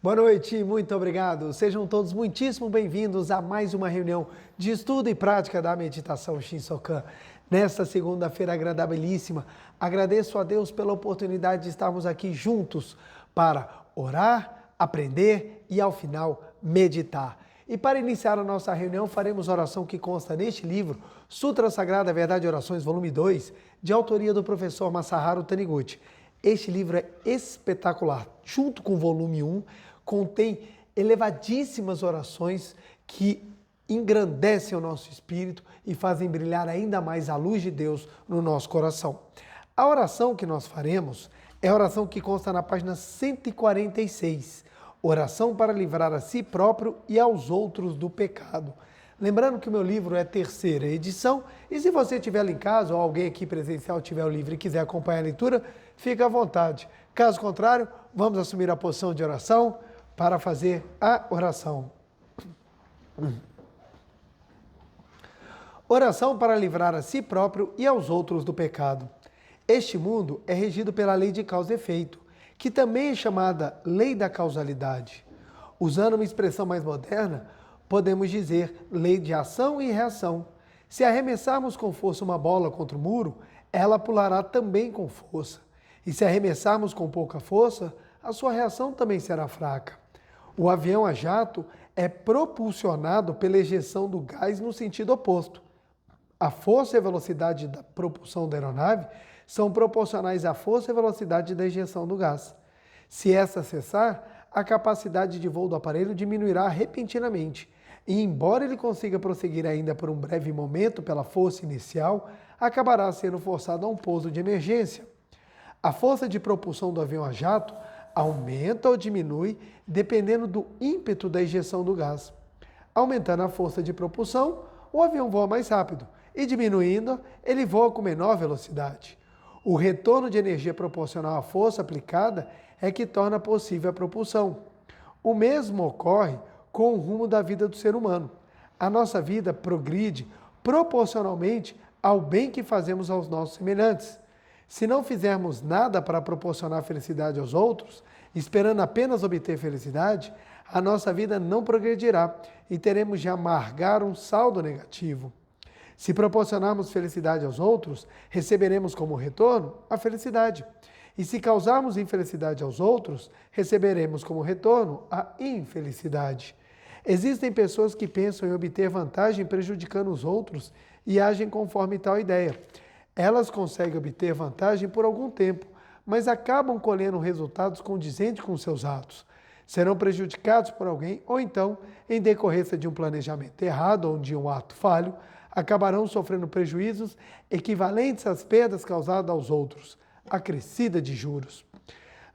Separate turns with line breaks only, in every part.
Boa noite, muito obrigado. Sejam todos muitíssimo bem-vindos a mais uma reunião de estudo e prática da meditação Shinsokan. Nesta segunda-feira agradabilíssima, agradeço a Deus pela oportunidade de estarmos aqui juntos para orar, aprender e, ao final, meditar. E para iniciar a nossa reunião, faremos a oração que consta neste livro, Sutra Sagrada Verdade e Orações, volume 2, de autoria do professor Masaharu Taniguchi. Este livro é espetacular. Junto com o volume 1, contém elevadíssimas orações que engrandecem o nosso espírito e fazem brilhar ainda mais a luz de Deus no nosso coração. A oração que nós faremos é a oração que consta na página 146. Oração para livrar a si próprio e aos outros do pecado. Lembrando que o meu livro é terceira edição e se você tiver lá em casa ou alguém aqui presencial tiver o livro e quiser acompanhar a leitura, fique à vontade. Caso contrário, vamos assumir a posição de oração para fazer a oração. Oração para livrar a si próprio e aos outros do pecado. Este mundo é regido pela lei de causa e efeito, que também é chamada lei da causalidade. Usando uma expressão mais moderna, podemos dizer lei de ação e reação. Se arremessarmos com força uma bola contra o muro, ela pulará também com força. E se arremessarmos com pouca força, a sua reação também será fraca. O avião a jato é propulsionado pela ejeção do gás no sentido oposto. A força e a velocidade da propulsão da aeronave são proporcionais à força e velocidade da ejeção do gás. Se essa cessar, a capacidade de voo do aparelho diminuirá repentinamente. E embora ele consiga prosseguir ainda por um breve momento pela força inicial, acabará sendo forçado a um pouso de emergência. A força de propulsão do avião a jato aumenta ou diminui dependendo do ímpeto da ejeção do gás. Aumentando a força de propulsão, o avião voa mais rápido e diminuindo, ele voa com menor velocidade. O retorno de energia proporcional à força aplicada é que torna possível a propulsão. O mesmo ocorre com o rumo da vida do ser humano. A nossa vida progride proporcionalmente ao bem que fazemos aos nossos semelhantes. Se não fizermos nada para proporcionar felicidade aos outros, esperando apenas obter felicidade, a nossa vida não progredirá e teremos de amargar um saldo negativo. Se proporcionarmos felicidade aos outros, receberemos como retorno a felicidade. E se causarmos infelicidade aos outros, receberemos como retorno a infelicidade. Existem pessoas que pensam em obter vantagem prejudicando os outros e agem conforme tal ideia. Elas conseguem obter vantagem por algum tempo, mas acabam colhendo resultados condizentes com seus atos. Serão prejudicados por alguém ou então, em decorrência de um planejamento errado ou de um ato falho, acabarão sofrendo prejuízos equivalentes às perdas causadas aos outros, acrescida de juros.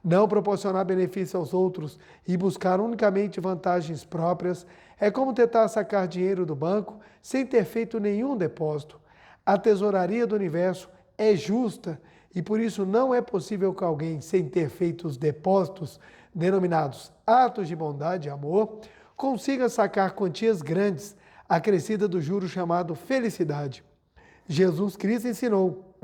Não proporcionar benefício aos outros e buscar unicamente vantagens próprias é como tentar sacar dinheiro do banco sem ter feito nenhum depósito. A tesouraria do universo é justa e por isso não é possível que alguém, sem ter feito os depósitos denominados atos de bondade e amor, consiga sacar quantias grandes, acrescida do juro chamado felicidade. Jesus Cristo ensinou: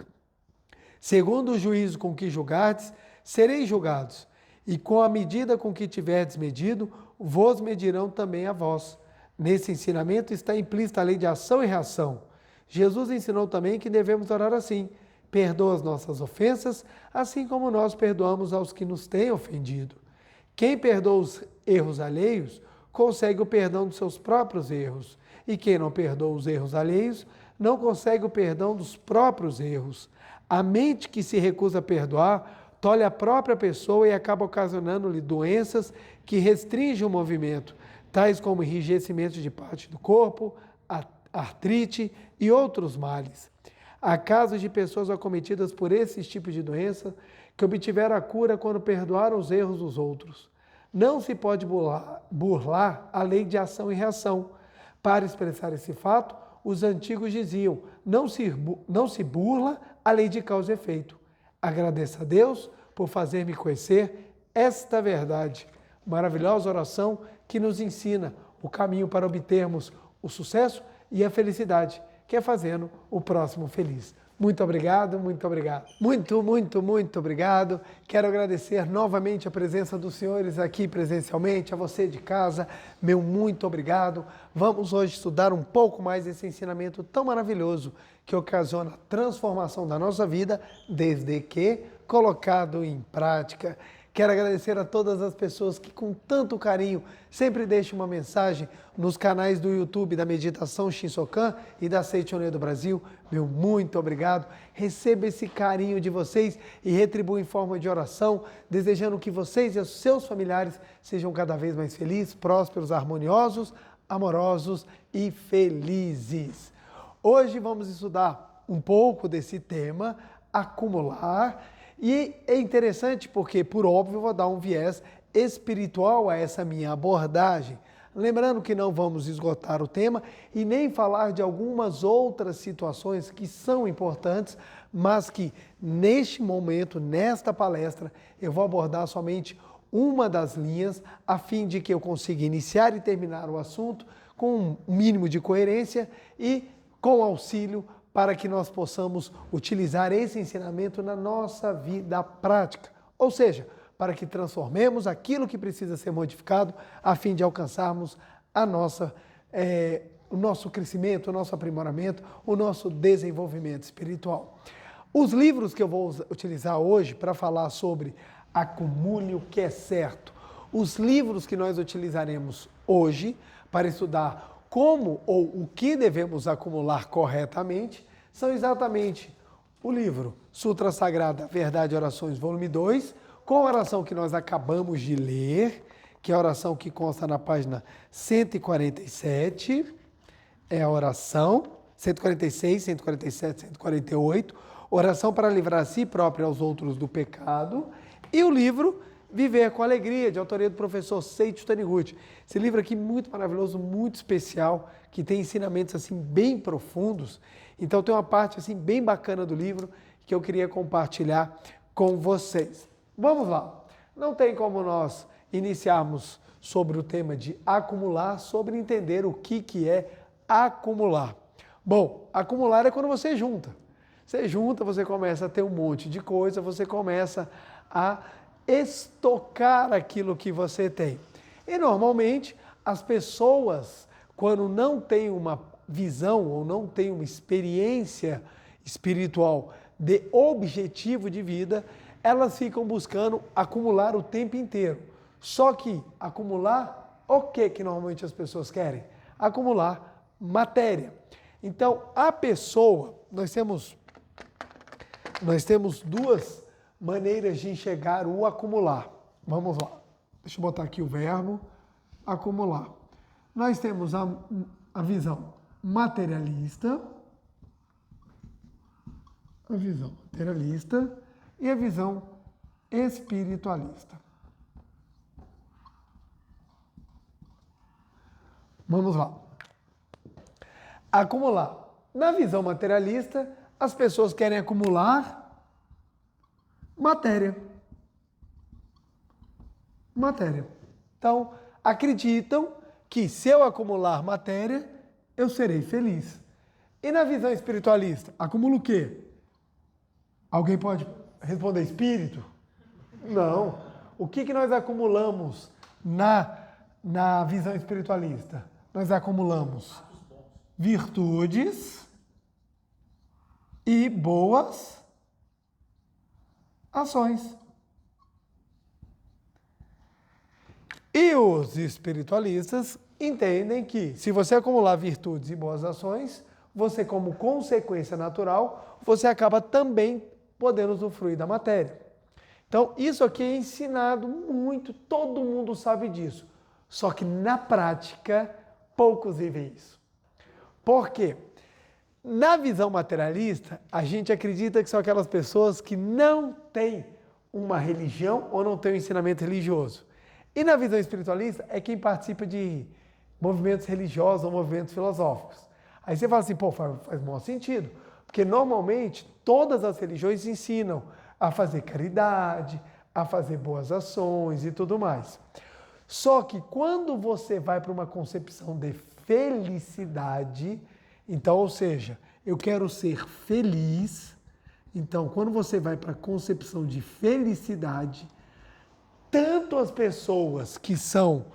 segundo o juízo com que julgardes, sereis julgados, e com a medida com que tiverdes medido, vos medirão também a vós. Nesse ensinamento está implícita a lei de ação e reação. Jesus ensinou também que devemos orar assim: perdoa as nossas ofensas, assim como nós perdoamos aos que nos têm ofendido. Quem perdoa os erros alheios, consegue o perdão dos seus próprios erros. E quem não perdoa os erros alheios, não consegue o perdão dos próprios erros. A mente que se recusa a perdoar, tolhe a própria pessoa e acaba ocasionando-lhe doenças que restringem o movimento, tais como enrijecimento de parte do corpo, artrite e outros males. Há casos de pessoas acometidas por esses tipos de doença que obtiveram a cura quando perdoaram os erros dos outros. Não se pode burlar a lei de ação e reação. Para expressar esse fato, os antigos diziam: não se burla a lei de causa e efeito. Agradeça a Deus por fazer-me conhecer esta verdade. Maravilhosa oração que nos ensina o caminho para obtermos o sucesso e a felicidade, que é fazendo o próximo feliz. Muito obrigado, muito obrigado. Muito obrigado. Quero agradecer novamente a presença dos senhores aqui presencialmente, a você de casa, meu muito obrigado. Vamos hoje estudar um pouco mais esse ensinamento tão maravilhoso que ocasiona a transformação da nossa vida, desde que colocado em prática. Quero agradecer a todas as pessoas que com tanto carinho sempre deixam uma mensagem nos canais do YouTube da Meditação Shinsokan e da Seichoné do Brasil. Meu muito obrigado. Receba esse carinho de vocês e retribua em forma de oração, desejando que vocês e os seus familiares sejam cada vez mais felizes, prósperos, harmoniosos, amorosos e felizes. Hoje vamos estudar um pouco desse tema, acumular. E é interessante porque, por óbvio, vou dar um viés espiritual a essa minha abordagem. Lembrando que não vamos esgotar o tema e nem falar de algumas outras situações que são importantes, mas que neste momento, nesta palestra, eu vou abordar somente uma das linhas, a fim de que eu consiga iniciar e terminar o assunto com um mínimo de coerência e com auxílio para que nós possamos utilizar esse ensinamento na nossa vida prática. Ou seja, para que transformemos aquilo que precisa ser modificado a fim de alcançarmos o nosso crescimento, o nosso aprimoramento, o nosso desenvolvimento espiritual. Os livros que eu vou utilizar hoje para falar sobre acumule o que é certo, os livros que nós utilizaremos hoje para estudar como ou o que devemos acumular corretamente, são exatamente o livro Sutra Sagrada, Verdade e Orações, volume 2, com a oração que nós acabamos de ler, que é a oração que consta na página 147, é a oração 146, 147, 148, oração para livrar a si próprio e aos outros do pecado, e o livro Viver com Alegria, de autoria do professor Seiichi Taniguchi. Esse livro aqui muito maravilhoso, muito especial, que tem ensinamentos assim bem profundos. Então tem uma parte assim bem bacana do livro que eu queria compartilhar com vocês. Vamos lá. Não tem como nós iniciarmos sobre o tema de acumular, sobre entender o que é acumular. Bom, acumular é quando você junta. Você junta, você começa a ter um monte de coisa, você começa a estocar aquilo que você tem. E normalmente as pessoas, quando não têm uma visão ou não têm uma experiência espiritual de objetivo de vida, elas ficam buscando acumular o tempo inteiro. Só que acumular, o que normalmente as pessoas querem? Acumular matéria. Então, a pessoa, nós temos duas maneiras de enxergar o acumular. Vamos lá. Deixa eu botar aqui o verbo acumular. Nós temos a visão materialista, e a visão espiritualista. Vamos lá. Acumular. Na visão materialista, as pessoas querem acumular matéria. Então, acreditam que se eu acumular matéria, eu serei feliz. E na visão espiritualista, acumulo o quê? Alguém pode responder espírito? Não. O que nós acumulamos na visão espiritualista? Nós acumulamos virtudes e boas ações. E os espiritualistas entendem que se você acumular virtudes e boas ações, você, como consequência natural, você acaba também podendo usufruir da matéria. Então, isso aqui é ensinado muito, todo mundo sabe disso. Só que na prática, poucos vivem isso. Por quê? Na visão materialista, a gente acredita que são aquelas pessoas que não têm uma religião ou não têm um ensinamento religioso. E na visão espiritualista, é quem participa de movimentos religiosos ou movimentos filosóficos. Aí você fala assim, pô, faz maior sentido. Porque normalmente todas as religiões ensinam a fazer caridade, a fazer boas ações e tudo mais. Só que quando você vai para uma concepção de felicidade, então, ou seja, eu quero ser feliz. Então, quando você vai para a concepção de felicidade, tanto as pessoas que são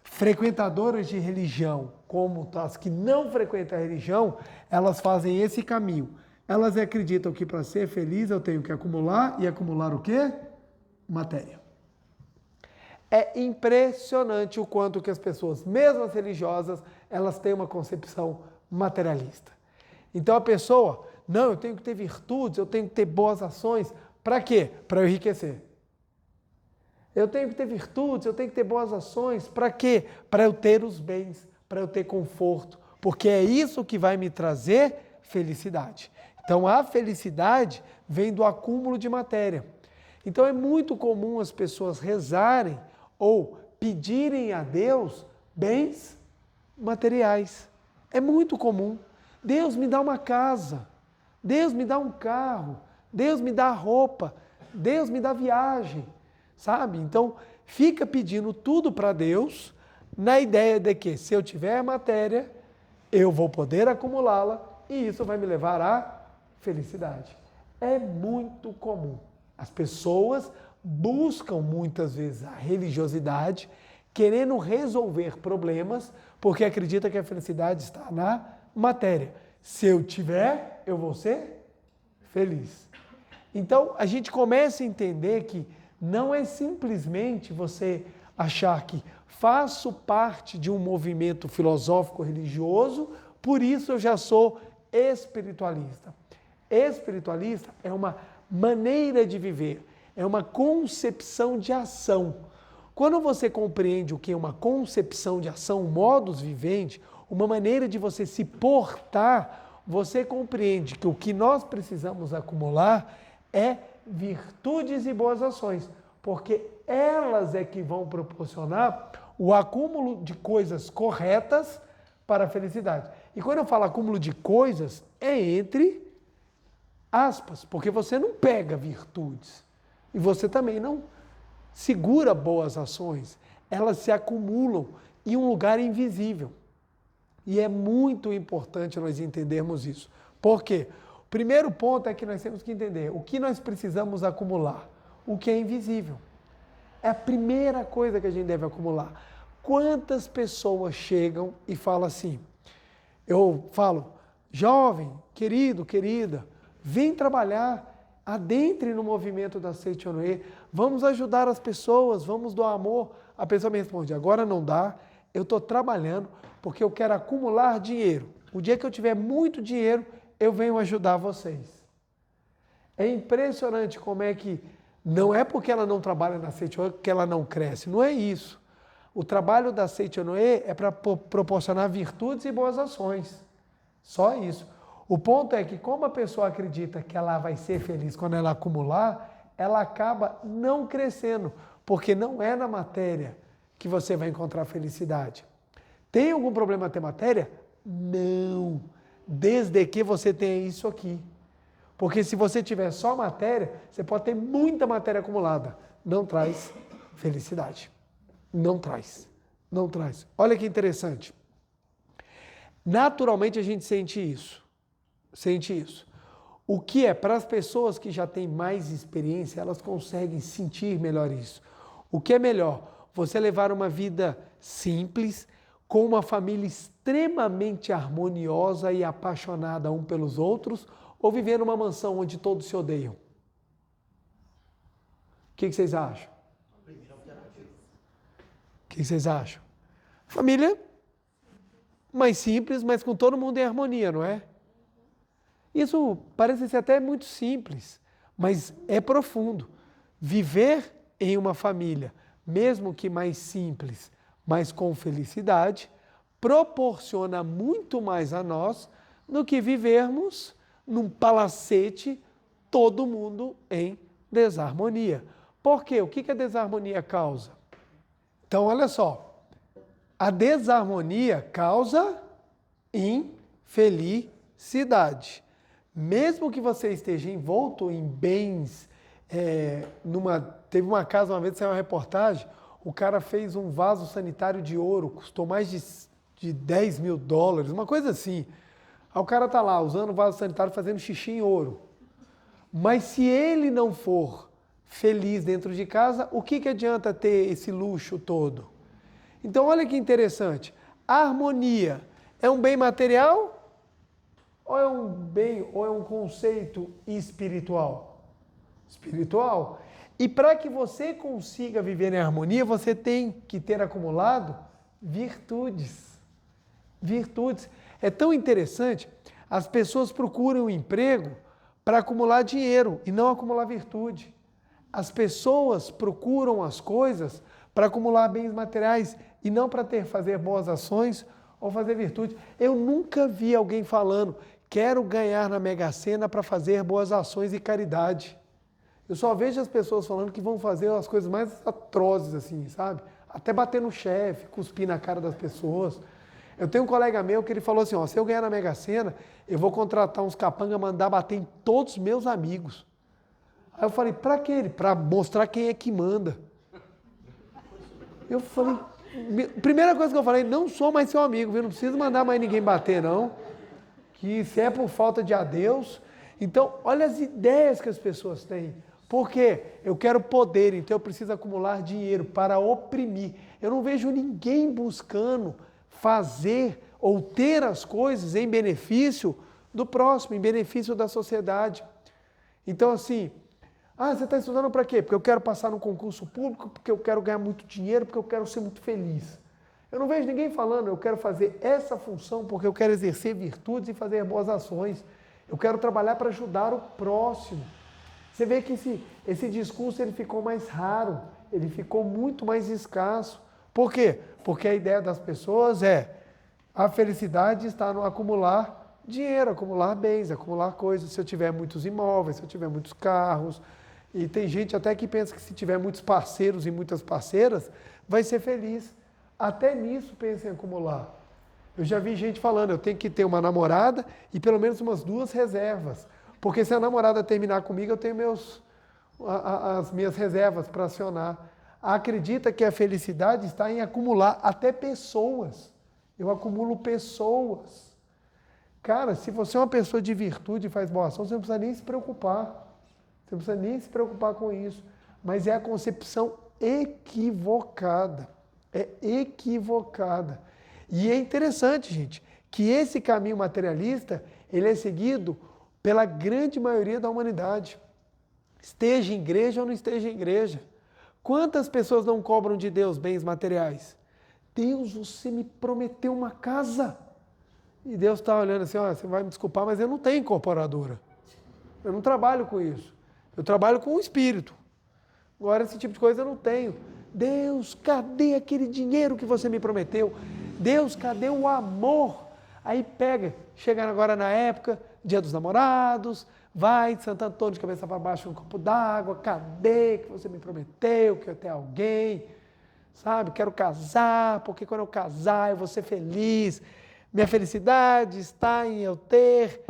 frequentadoras de religião, como as que não frequentam a religião, elas fazem esse caminho. Elas acreditam que para ser feliz eu tenho que acumular, e acumular o quê? Matéria. É impressionante o quanto que as pessoas, mesmo as religiosas, elas têm uma concepção materialista. Então a pessoa, não, eu tenho que ter virtudes, eu tenho que ter boas ações. Para quê? Para eu enriquecer. Eu tenho que ter virtudes, eu tenho que ter boas ações. Para quê? Para eu ter os bens, para eu ter conforto. Porque é isso que vai me trazer felicidade. Então a felicidade vem do acúmulo de matéria. Então é muito comum as pessoas rezarem ou pedirem a Deus bens materiais. É muito comum. Deus me dá uma casa, Deus me dá um carro, Deus me dá roupa, Deus me dá viagem, sabe? Então fica pedindo tudo para Deus na ideia de que se eu tiver matéria, eu vou poder acumulá-la e isso vai me levar à felicidade. É muito comum. As pessoas buscam muitas vezes a religiosidade, querendo resolver problemas, porque acredita que a felicidade está na matéria. Se eu tiver, eu vou ser feliz. Então, a gente começa a entender que não é simplesmente você achar que faço parte de um movimento filosófico religioso, por isso eu já sou espiritualista. Espiritualista é uma maneira de viver, é uma concepção de ação. Quando você compreende o que é uma concepção de ação, um modus vivendi, uma maneira de você se portar, você compreende que o que nós precisamos acumular é virtudes e boas ações, porque elas é que vão proporcionar o acúmulo de coisas corretas para a felicidade. E quando eu falo acúmulo de coisas, é entre aspas, porque você não pega virtudes e você também não segura boas ações, elas se acumulam em um lugar invisível. E é muito importante nós entendermos isso. Por quê? O primeiro ponto é que nós temos que entender o que nós precisamos acumular, o que é invisível. É a primeira coisa que a gente deve acumular. Quantas pessoas chegam e falam assim, eu falo, jovem, querido, querida, vem trabalhar, adentre no movimento da Seichonoye, vamos ajudar as pessoas, vamos doar amor. A pessoa me responde, agora não dá, eu estou trabalhando porque eu quero acumular dinheiro. O dia que eu tiver muito dinheiro, eu venho ajudar vocês. É impressionante como é que, não é porque ela não trabalha na Seichonoye que ela não cresce, não é isso. O trabalho da Seichonoye é para proporcionar virtudes e boas ações, só isso. O ponto é que como a pessoa acredita que ela vai ser feliz quando ela acumular, ela acaba não crescendo, porque não é na matéria que você vai encontrar felicidade. Tem algum problema ter matéria? Não, desde que você tenha isso aqui. Porque se você tiver só matéria, você pode ter muita matéria acumulada. Não traz felicidade. Não traz. Não traz. Olha que interessante. Naturalmente a gente sente isso. Sente isso. O que é? Para as pessoas que já têm mais experiência, elas conseguem sentir melhor isso. O que é melhor? Você levar uma vida simples, com uma família extremamente harmoniosa e apaixonada um pelos outros, ou viver numa mansão onde todos se odeiam? O que vocês acham? O que vocês acham? Família mais simples, mas com todo mundo em harmonia, não é? Isso parece ser até muito simples, mas é profundo. Viver em uma família, mesmo que mais simples, mas com felicidade, proporciona muito mais a nós do que vivermos num palacete, todo mundo em desarmonia. Por quê? O que a desarmonia causa? Então, olha só, a desarmonia causa infelicidade. Mesmo que você esteja envolto em bens, teve uma casa uma vez, saiu uma reportagem, o cara fez um vaso sanitário de ouro, custou mais de $10 mil, uma coisa assim. Aí o cara tá lá usando o vaso sanitário fazendo xixi em ouro. Mas se ele não for feliz dentro de casa, o que adianta ter esse luxo todo? Então olha que interessante. A harmonia é um bem material ou é um bem ou é um conceito espiritual? Espiritual. E para que você consiga viver em harmonia, você tem que ter acumulado virtudes. Virtudes. É tão interessante, as pessoas procuram um emprego para acumular dinheiro e não acumular virtude. As pessoas procuram as coisas para acumular bens materiais e não para fazer boas ações ou fazer virtude. Eu nunca vi alguém falando, quero ganhar na Mega Sena para fazer boas ações e caridade. Eu só vejo as pessoas falando que vão fazer as coisas mais atrozes assim, sabe? Até bater no chefe, cuspir na cara das pessoas. Eu tenho um colega meu que ele falou assim, ó, se eu ganhar na Mega Sena, eu vou contratar uns capanga, mandar bater em todos os meus amigos. Aí eu falei, pra quê? Pra mostrar quem é que manda. Eu falei, primeira coisa que eu falei, não sou mais seu amigo, viu? Não preciso mandar mais ninguém bater, não. Que se é por falta de adeus. Então, olha as ideias que as pessoas têm. Por quê? Eu quero poder, então eu preciso acumular dinheiro para oprimir. Eu não vejo ninguém buscando fazer ou ter as coisas em benefício do próximo, em benefício da sociedade. Então, assim, você está estudando para quê? Porque eu quero passar no concurso público, porque eu quero ganhar muito dinheiro, porque eu quero ser muito feliz. Eu não vejo ninguém falando, eu quero fazer essa função porque eu quero exercer virtudes e fazer boas ações. Eu quero trabalhar para ajudar o próximo. Você vê que esse discurso ele ficou mais raro, ele ficou muito mais escasso. Por quê? Porque a ideia das pessoas a felicidade está no acumular dinheiro, acumular bens, acumular coisas. Se eu tiver muitos imóveis, se eu tiver muitos carros. E tem gente até que pensa que se tiver muitos parceiros e muitas parceiras, vai ser feliz. Até nisso pensa em acumular. Eu já vi gente falando, eu tenho que ter uma namorada e pelo menos umas 2 reservas. Porque se a namorada terminar comigo, eu tenho as minhas reservas para acionar. Acredita que a felicidade está em acumular até pessoas. Eu acumulo pessoas. Cara, se você é uma pessoa de virtude e faz boa ação, você não precisa nem se preocupar. Você não precisa nem se preocupar com isso. Mas é a concepção equivocada. É equivocada. E é interessante, gente, que esse caminho materialista, ele é seguido pela grande maioria da humanidade. Esteja em igreja ou não esteja em igreja. Quantas pessoas não cobram de Deus bens materiais? Deus, você me prometeu uma casa. E Deus está olhando assim, você vai me desculpar, mas eu não tenho incorporadora. Eu não trabalho com isso. Eu trabalho com o espírito. Agora, esse tipo de coisa eu não tenho. Deus, cadê aquele dinheiro que você me prometeu? Deus, cadê o amor? Aí chega agora na época, Dia dos Namorados, vai de Santo Antônio de cabeça para baixo no copo d'água, cadê que você me prometeu que eu tenho alguém? Sabe, quero casar, porque quando eu casar eu vou ser feliz. Minha felicidade está em eu ter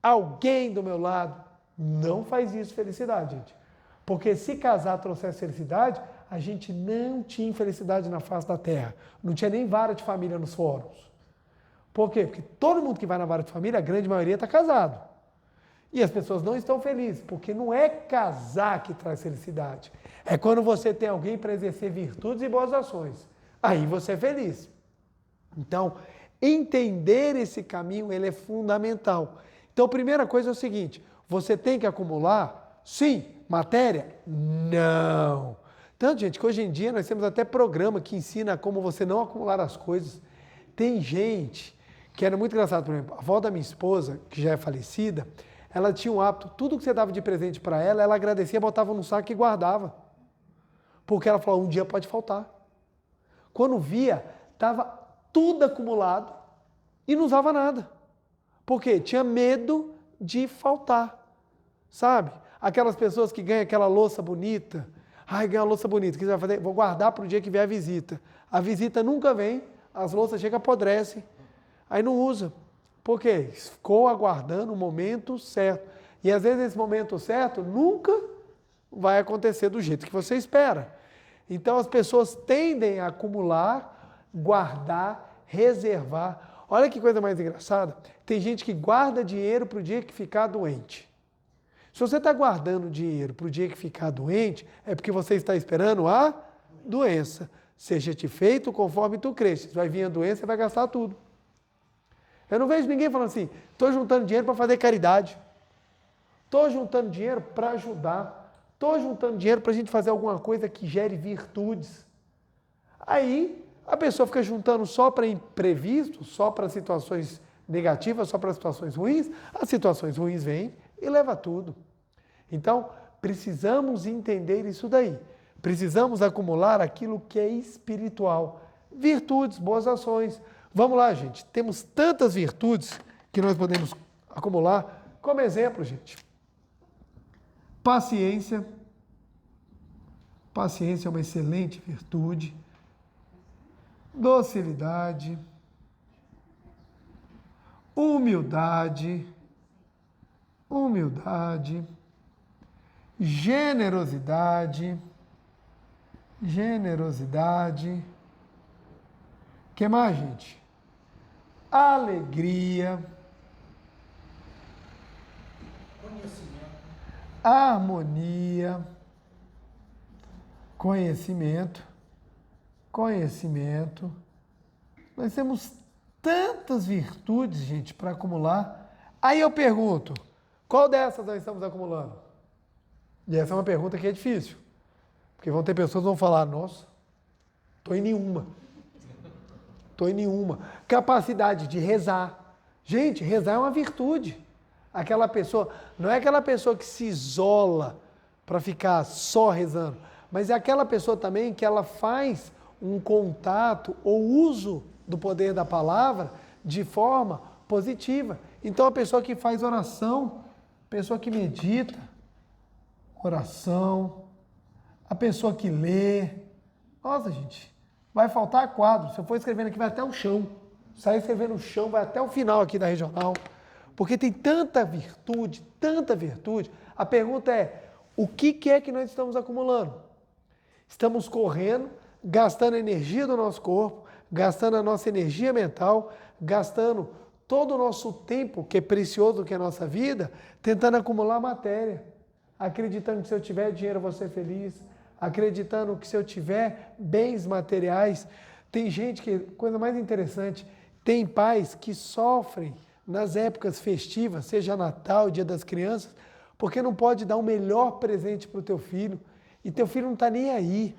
alguém do meu lado. Não faz isso felicidade, gente. Porque se casar trouxesse felicidade, a gente não tinha felicidade na face da terra. Não tinha nem vara de família nos fóruns. Por quê? Porque todo mundo que vai na vara de família, a grande maioria está casado. E as pessoas não estão felizes, porque não é casar que traz felicidade. É quando você tem alguém para exercer virtudes e boas ações. Aí você é feliz. Então, entender esse caminho, ele é fundamental. Então, a primeira coisa é o seguinte, você tem que acumular, sim, matéria? Não. Tanto, gente, que hoje em dia nós temos até programa que ensina como você não acumular as coisas. Tem gente que era muito engraçado, por exemplo, a avó da minha esposa, que já é falecida, ela tinha um hábito, tudo que você dava de presente para ela, ela agradecia, botava no saco e guardava. Porque ela falou, um dia pode faltar. Quando via, estava tudo acumulado e não usava nada. Por quê? Tinha medo de faltar, sabe? Aquelas pessoas que ganham aquela louça bonita, ganha uma louça bonita, o que você vai fazer? Vou guardar para o dia que vier a visita. A visita nunca vem, as louças chegam, apodrecem, aí não usa. Por quê? Ficou aguardando o momento certo. E às vezes esse momento certo nunca vai acontecer do jeito que você espera. Então as pessoas tendem a acumular, guardar, reservar. Olha que coisa mais engraçada. Tem gente que guarda dinheiro para o dia que ficar doente. Se você está guardando dinheiro para o dia que ficar doente, é porque você está esperando a doença. Seja-te feito conforme tu cresces. Vai vir a doença e vai gastar tudo. Eu não vejo ninguém falando assim, estou juntando dinheiro para fazer caridade. Estou juntando dinheiro para ajudar. Estou juntando dinheiro para a gente fazer alguma coisa que gere virtudes. Aí a pessoa fica juntando só para imprevistos, só para situações negativas, só para situações ruins. As situações ruins vêm e leva tudo. Então, precisamos entender isso daí. Precisamos acumular aquilo que é espiritual. Virtudes, boas ações. Vamos lá, gente. Temos tantas virtudes que nós podemos acumular. Como exemplo, gente. Paciência. Paciência é uma excelente virtude. Docilidade. Humildade. Humildade. Generosidade. Generosidade. O que mais, gente? Alegria.
Conhecimento.
Harmonia. Conhecimento. Conhecimento. Nós temos tantas virtudes, gente, para acumular. Aí eu pergunto, qual dessas nós estamos acumulando? E essa é uma pergunta que é difícil. Porque vão ter pessoas que vão falar, nossa, estou em nenhuma. Estou em nenhuma. Capacidade de rezar. Gente, rezar é uma virtude. Aquela pessoa, não é aquela pessoa que se isola para ficar só rezando, mas é aquela pessoa também que ela faz um contato ou uso do poder da palavra de forma positiva. Então a pessoa que faz oração, a pessoa que medita, oração, a pessoa que lê. Nossa, gente, vai faltar quadro. Se eu for escrevendo aqui, vai até o chão. Sair escrevendo no chão, vai até o final aqui da regional. Porque tem tanta virtude, tanta virtude. A pergunta é, o que é que nós estamos acumulando? Estamos correndo, gastando energia do nosso corpo, gastando a nossa energia mental, gastando todo o nosso tempo, que é precioso, que é a nossa vida, tentando acumular matéria. Acreditando que se eu tiver dinheiro eu vou ser feliz, acreditando que se eu tiver bens materiais. Tem gente que, coisa mais interessante, tem pais que sofrem nas épocas festivas, seja Natal, Dia das Crianças, porque não pode dar o melhor presente para o teu filho, e teu filho não está nem aí.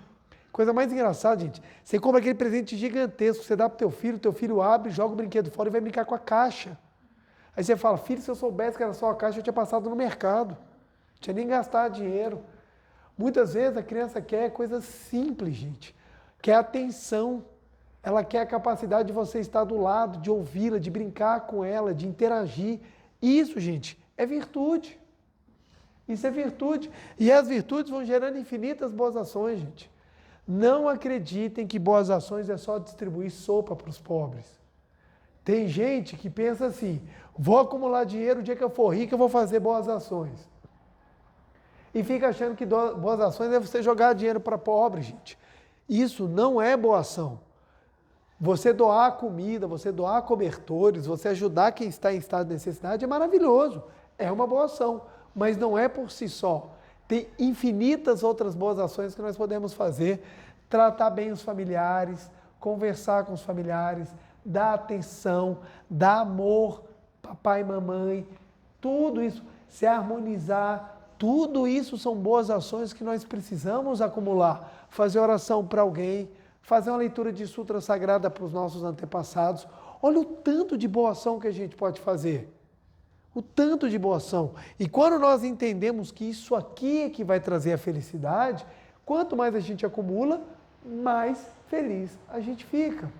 Coisa mais engraçada, gente, você compra aquele presente gigantesco, você dá para o teu filho abre, joga o brinquedo fora e vai brincar com a caixa. Aí você fala, filho, se eu soubesse que era só a caixa, eu tinha passado no mercado. Não tinha nem gastado dinheiro. Muitas vezes a criança quer coisa simples, gente. Quer atenção. Ela quer a capacidade de você estar do lado, de ouvi-la, de brincar com ela, de interagir. Isso, gente, é virtude. Isso é virtude. E as virtudes vão gerando infinitas boas ações, gente. Não acreditem que boas ações é só distribuir sopa para os pobres. Tem gente que pensa assim, vou acumular dinheiro, o dia que eu for rico eu vou fazer boas ações. E fica achando que boas ações é você jogar dinheiro para pobre, gente. Isso não é boa ação. Você doar comida, você doar cobertores, você ajudar quem está em estado de necessidade é maravilhoso. É uma boa ação, mas não é por si só. Tem infinitas outras boas ações que nós podemos fazer. Tratar bem os familiares, conversar com os familiares, dar atenção, dar amor, papai e mamãe, tudo isso, se harmonizar. Tudo isso são boas ações que nós precisamos acumular. Fazer oração para alguém, fazer uma leitura de sutra sagrada para os nossos antepassados. Olha o tanto de boa ação que a gente pode fazer. O tanto de boa ação. E quando nós entendemos que isso aqui é que vai trazer a felicidade, quanto mais a gente acumula, mais feliz a gente fica.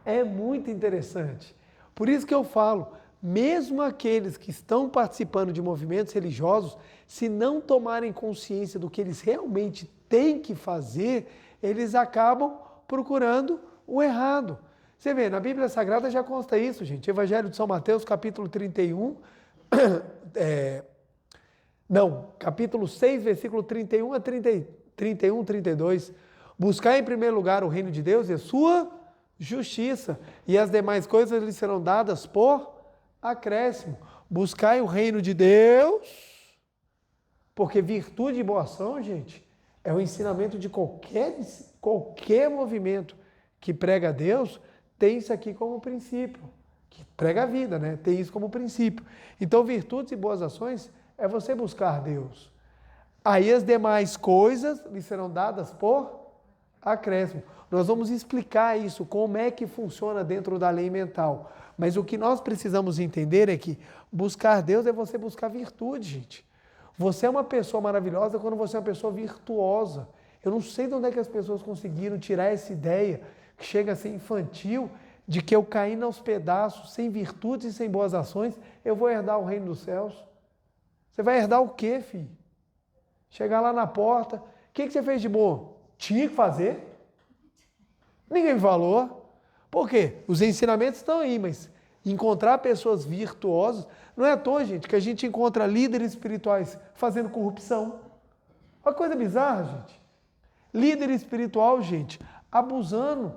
É muito interessante. Por isso que eu falo, mesmo aqueles que estão participando de movimentos religiosos, se não tomarem consciência do que eles realmente têm que fazer, eles acabam procurando o errado. Você vê, na Bíblia Sagrada já consta isso, gente. Evangelho de São Mateus, capítulo 31, capítulo 6, versículo 31 a 31, 32. Buscar em primeiro lugar o reino de Deus e a sua justiça. E as demais coisas lhes serão dadas por acréscimo. Buscai o reino de Deus, porque virtude e boa ação, gente, é o ensinamento de qualquer movimento que prega a Deus, tem isso aqui como princípio, que prega a vida, né? Tem isso como princípio. Então, virtudes e boas ações é você buscar Deus. Aí as demais coisas lhe serão dadas por acréscimo. Nós vamos explicar isso, como é que funciona dentro da lei mental. Mas o que nós precisamos entender é que buscar Deus é você buscar virtude, gente. Você é uma pessoa maravilhosa quando você é uma pessoa virtuosa. Eu não sei de onde é que as pessoas conseguiram tirar essa ideia, que chega a ser infantil, de que eu caindo aos pedaços, sem virtudes e sem boas ações, eu vou herdar o reino dos céus. Você vai herdar o quê, filho? Chegar lá na porta, o que você fez de bom? Tinha que fazer? Ninguém me falou. Por quê? Os ensinamentos estão aí, mas encontrar pessoas virtuosas, não é à toa, gente, que a gente encontra líderes espirituais fazendo corrupção. Uma coisa bizarra, gente. Líder espiritual, gente, abusando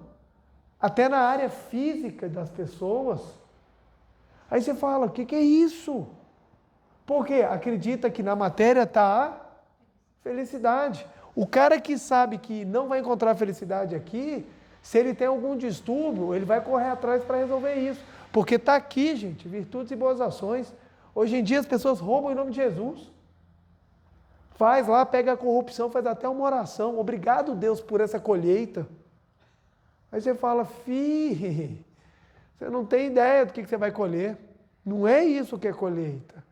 até na área física das pessoas. Aí você fala, o que é isso? Porque acredita que na matéria está a felicidade. O cara que sabe que não vai encontrar felicidade aqui, se ele tem algum distúrbio, ele vai correr atrás para resolver isso. Porque está aqui, gente, virtudes e boas ações. Hoje em dia as pessoas roubam em nome de Jesus. Faz lá, pega a corrupção, faz até uma oração. Obrigado, Deus, por essa colheita. Aí você fala, você não tem ideia do que você vai colher. Não é isso que é colheita.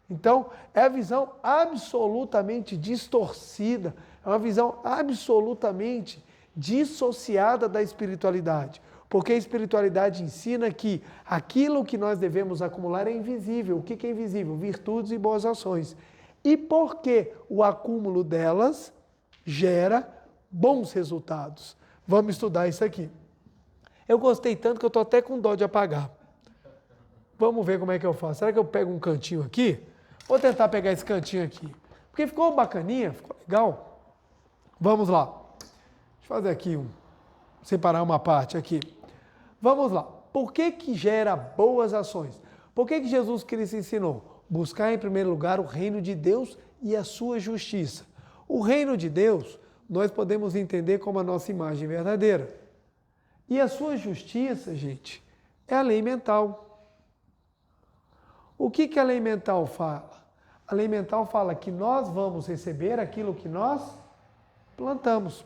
Então, é a visão absolutamente distorcida, é uma visão absolutamente dissociada da espiritualidade. Porque a espiritualidade ensina que aquilo que nós devemos acumular é invisível. O que é invisível? Virtudes e boas ações. E por que o acúmulo delas gera bons resultados? Vamos estudar isso aqui. Eu gostei tanto que eu estou até com dó de apagar. Vamos ver como é que eu faço. Será que eu pego um cantinho aqui? Vou tentar pegar esse cantinho aqui. Porque ficou bacaninha, ficou legal. Vamos lá. Deixa eu fazer aqui, separar uma parte aqui. Vamos lá. Por que gera boas ações? Por que Jesus Cristo ensinou? Buscar em primeiro lugar o reino de Deus e a sua justiça. O reino de Deus, nós podemos entender como a nossa imagem verdadeira. E a sua justiça, gente, é a lei mental. O que a lei mental fala? A lei mental fala que nós vamos receber aquilo que nós plantamos.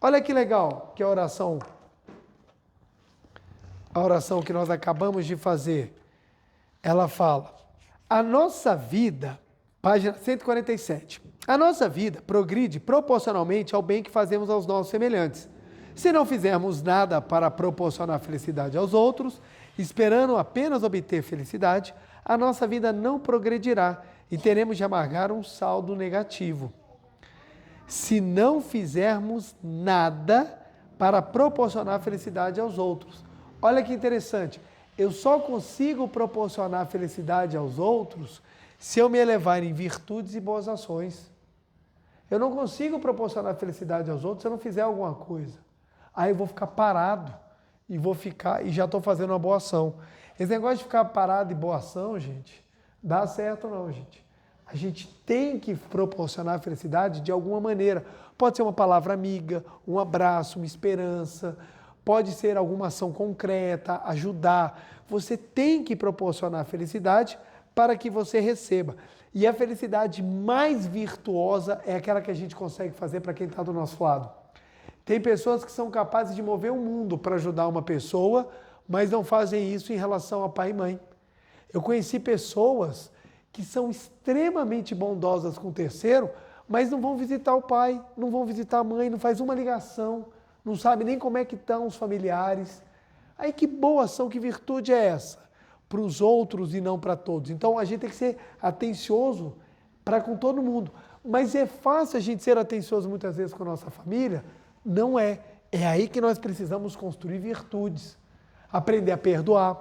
Olha que legal que a oração que nós acabamos de fazer, ela fala, a nossa vida, página 147, a nossa vida progride proporcionalmente ao bem que fazemos aos nossos semelhantes. Se não fizermos nada para proporcionar felicidade aos outros, esperando apenas obter felicidade, a nossa vida não progredirá e teremos de amargar um saldo negativo. Se não fizermos nada para proporcionar felicidade aos outros. Olha que interessante, eu só consigo proporcionar felicidade aos outros se eu me elevar em virtudes e boas ações. Eu não consigo proporcionar felicidade aos outros se eu não fizer alguma coisa. Aí eu vou ficar parado e já estou fazendo uma boa ação. Esse negócio de ficar parado e boa ação, gente, dá certo não, gente. A gente tem que proporcionar felicidade de alguma maneira. Pode ser uma palavra amiga, um abraço, uma esperança, pode ser alguma ação concreta, ajudar. Você tem que proporcionar felicidade para que você receba. E a felicidade mais virtuosa é aquela que a gente consegue fazer para quem está do nosso lado. Tem pessoas que são capazes de mover o mundo para ajudar uma pessoa, mas não fazem isso em relação a pai e mãe. Eu conheci pessoas que são extremamente bondosas com o terceiro, mas não vão visitar o pai, não vão visitar a mãe, não faz uma ligação, não sabe nem como é que estão os familiares. Aí que boa ação, que virtude é essa? Para os outros e não para todos. Então a gente tem que ser atencioso para com todo mundo. Mas é fácil a gente ser atencioso muitas vezes com a nossa família? Não é. É aí que nós precisamos construir virtudes. Aprender a perdoar.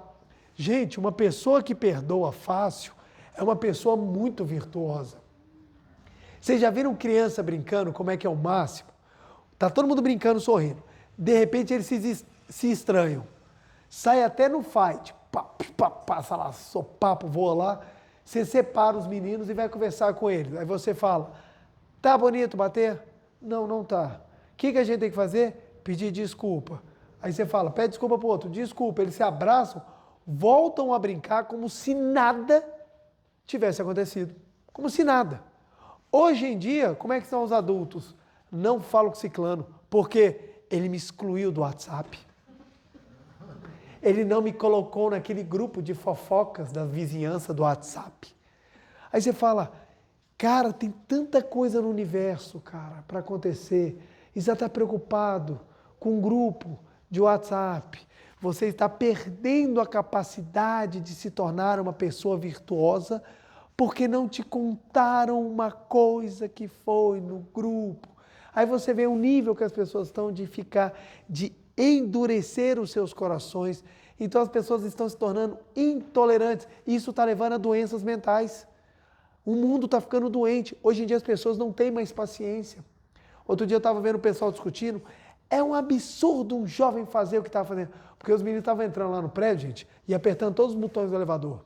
Gente, uma pessoa que perdoa fácil é uma pessoa muito virtuosa. Vocês já viram criança brincando, como é que é o máximo? Tá todo mundo brincando, sorrindo. De repente ele se estranham. Sai até no fight, passa lá, sopapo, voa lá, você separa os meninos e vai conversar com eles. Aí você fala, tá bonito bater? Não, não tá. O que a gente tem que fazer? Pedir desculpa. Aí você fala, pede desculpa pro outro, desculpa. Eles se abraçam, voltam a brincar como se nada tivesse acontecido. Como se nada. Hoje em dia, como é que são os adultos? Não falo com ciclano, porque ele me excluiu do WhatsApp. Ele não me colocou naquele grupo de fofocas da vizinhança do WhatsApp. Aí você fala, cara, tem tanta coisa no universo, cara, para acontecer. E você está preocupado com um grupo de WhatsApp. Você está perdendo a capacidade de se tornar uma pessoa virtuosa porque não te contaram uma coisa que foi no grupo. Aí você vê o nível que as pessoas estão de endurecer os seus corações. Então as pessoas estão se tornando intolerantes. Isso está levando a doenças mentais. O mundo está ficando doente. Hoje em dia as pessoas não têm mais paciência. Outro dia eu estava vendo o pessoal discutindo. É um absurdo um jovem fazer o que estava fazendo. Porque os meninos estavam entrando lá no prédio, gente, e apertando todos os botões do elevador.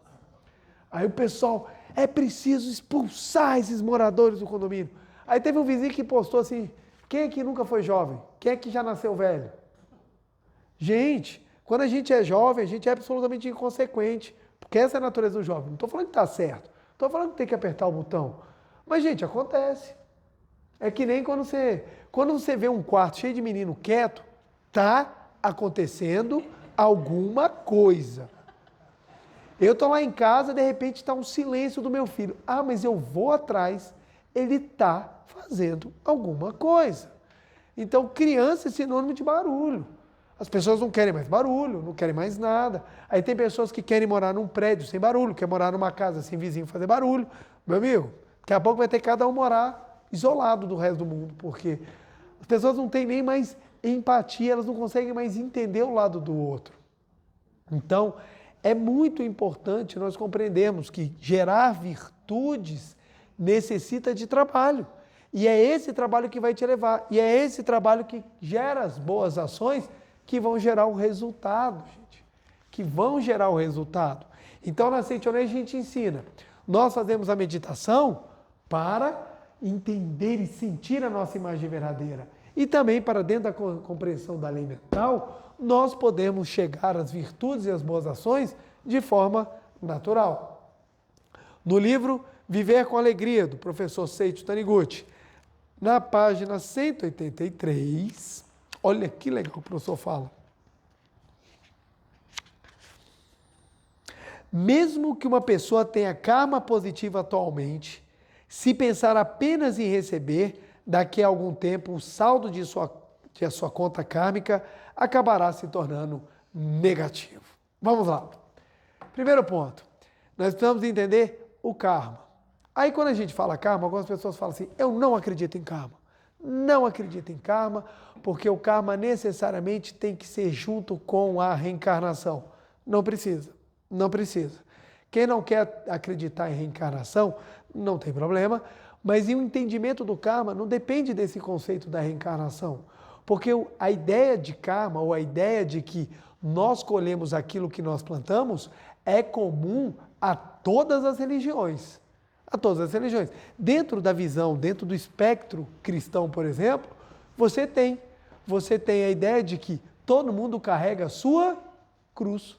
Aí o pessoal, é preciso expulsar esses moradores do condomínio. Aí teve um vizinho que postou assim, quem é que nunca foi jovem? Quem é que já nasceu velho? Gente, quando a gente é jovem, a gente é absolutamente inconsequente. Porque essa é a natureza do jovem. Não estou falando que está certo. Estou falando que tem que apertar o botão. Mas, gente, acontece. É que nem quando você vê um quarto cheio de menino quieto, tá acontecendo alguma coisa. Eu estou lá em casa, de repente está um silêncio do meu filho. Ah, mas eu vou atrás, ele está fazendo alguma coisa. Então, criança é sinônimo de barulho. As pessoas não querem mais barulho, não querem mais nada. Aí tem pessoas que querem morar num prédio sem barulho, querem morar numa casa sem vizinho fazer barulho. Meu amigo, daqui a pouco vai ter cada um morar isolado do resto do mundo, porque as pessoas não têm nem mais empatia, elas não conseguem mais entender o lado do outro. Então, é muito importante nós compreendermos que gerar virtudes necessita de trabalho. E é esse trabalho que vai te levar. E é esse trabalho que gera as boas ações que vão gerar o resultado, gente. Que vão gerar o resultado. Então, na Seitonei a gente ensina. Nós fazemos a meditação para entender e sentir a nossa imagem verdadeira. E também para, dentro da compreensão da lei mental, nós podemos chegar às virtudes e às boas ações de forma natural. No livro Viver com Alegria, do professor Seiichi Taniguchi, na página 183, olha que legal o professor fala. Mesmo que uma pessoa tenha karma positivo atualmente, se pensar apenas em receber, daqui a algum tempo o saldo de sua conta kármica acabará se tornando negativo. Vamos lá. Primeiro ponto, nós precisamos entender o karma. Aí quando a gente fala karma, algumas pessoas falam assim, eu não acredito em karma. Não acredito em karma, porque o karma necessariamente tem que ser junto com a reencarnação. Não precisa, não precisa. Quem não quer acreditar em reencarnação, não tem problema, mas o entendimento do karma não depende desse conceito da reencarnação. Porque a ideia de karma, ou a ideia de que nós colhemos aquilo que nós plantamos, é comum a todas as religiões. A todas as religiões. Dentro da visão, dentro do espectro cristão, por exemplo, você tem a ideia de que todo mundo carrega a sua cruz.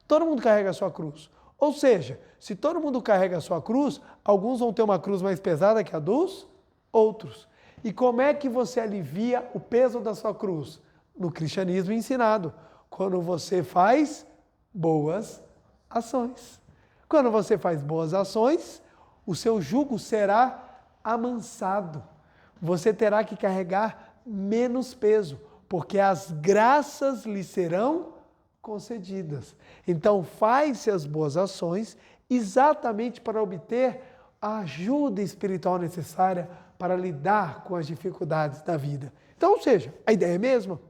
Todo mundo carrega a sua cruz. Ou seja, se todo mundo carrega a sua cruz, alguns vão ter uma cruz mais pesada que a dos outros. E como é que você alivia o peso da sua cruz? No cristianismo ensinado, quando você faz boas ações. Quando você faz boas ações, o seu jugo será amansado. Você terá que carregar menos peso, porque as graças lhe serão concedidas. Então, faz-se as boas ações exatamente para obter a ajuda espiritual necessária para lidar com as dificuldades da vida. Então, ou seja, a ideia é a mesma.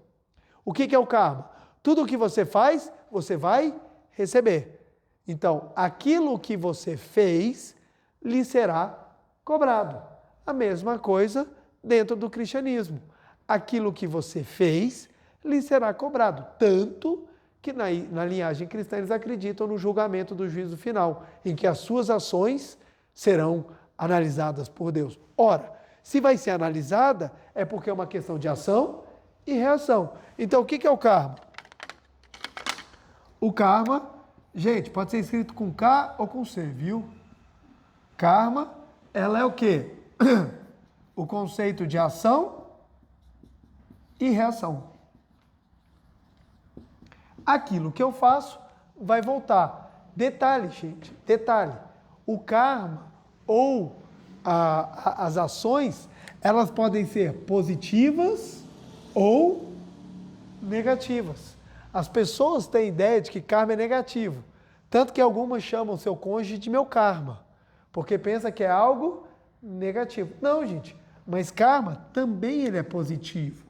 O que é o karma? Tudo o que você faz, você vai receber. Então, aquilo que você fez, lhe será cobrado. A mesma coisa dentro do cristianismo. Aquilo que você fez, lhe será cobrado. Tanto que na linhagem cristã eles acreditam no julgamento do juízo final, em que as suas ações serão analisadas por Deus. Ora, se vai ser analisada, é porque é uma questão de ação e reação. Então, o que é o karma? O karma, gente, pode ser escrito com K ou com C, viu? Karma, ela é o quê? O conceito de ação e reação. Aquilo que eu faço vai voltar. Detalhe, gente, detalhe. O karma ou as ações, elas podem ser positivas ou negativas. As pessoas têm ideia de que karma é negativo. Tanto que algumas chamam seu cônjuge de meu karma, porque pensa que é algo negativo. Não, gente, mas karma também ele é positivo.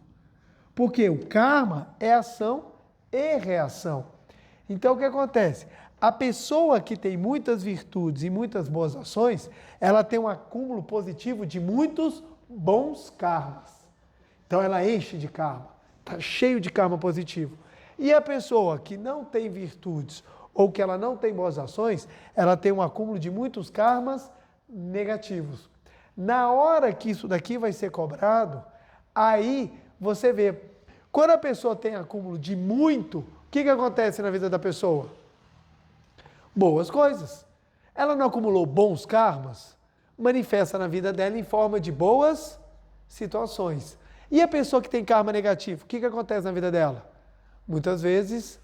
Porque o karma é ação e reação. Então, o que acontece? A pessoa que tem muitas virtudes e muitas boas ações, ela tem um acúmulo positivo de muitos bons karmas. Então, ela enche de karma, está cheio de karma positivo. E a pessoa que não tem virtudes ou que ela não tem boas ações, ela tem um acúmulo de muitos karmas negativos. Na hora que isso daqui vai ser cobrado, aí você vê, quando a pessoa tem acúmulo de muito, o que acontece na vida da pessoa? Boas coisas. Ela não acumulou bons karmas? Manifesta na vida dela em forma de boas situações. E a pessoa que tem karma negativo, o que acontece na vida dela? Muitas vezes,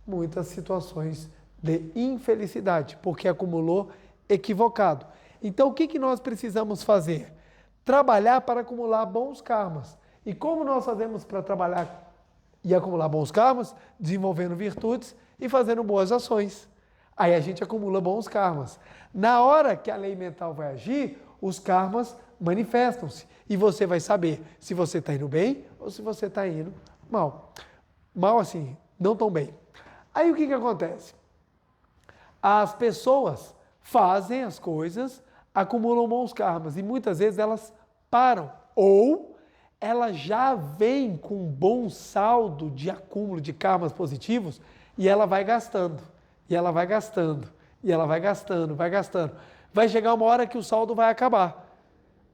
muitas situações de infelicidade, porque acumulou equivocado. Então, o que nós precisamos fazer? Trabalhar para acumular bons karmas. E como nós fazemos para trabalhar e acumular bons karmas? Desenvolvendo virtudes e fazendo boas ações. Aí a gente acumula bons karmas. Na hora que a lei mental vai agir, os karmas manifestam-se. E você vai saber se você está indo bem ou se você está indo mal. Mal assim, não tão bem. Aí o que acontece? As pessoas fazem as coisas, acumulam bons karmas e muitas vezes elas param. Ou ela já vem com um bom saldo de acúmulo de karmas positivos e ela vai gastando, e ela vai gastando, e ela vai gastando, vai gastando. Vai chegar uma hora que o saldo vai acabar.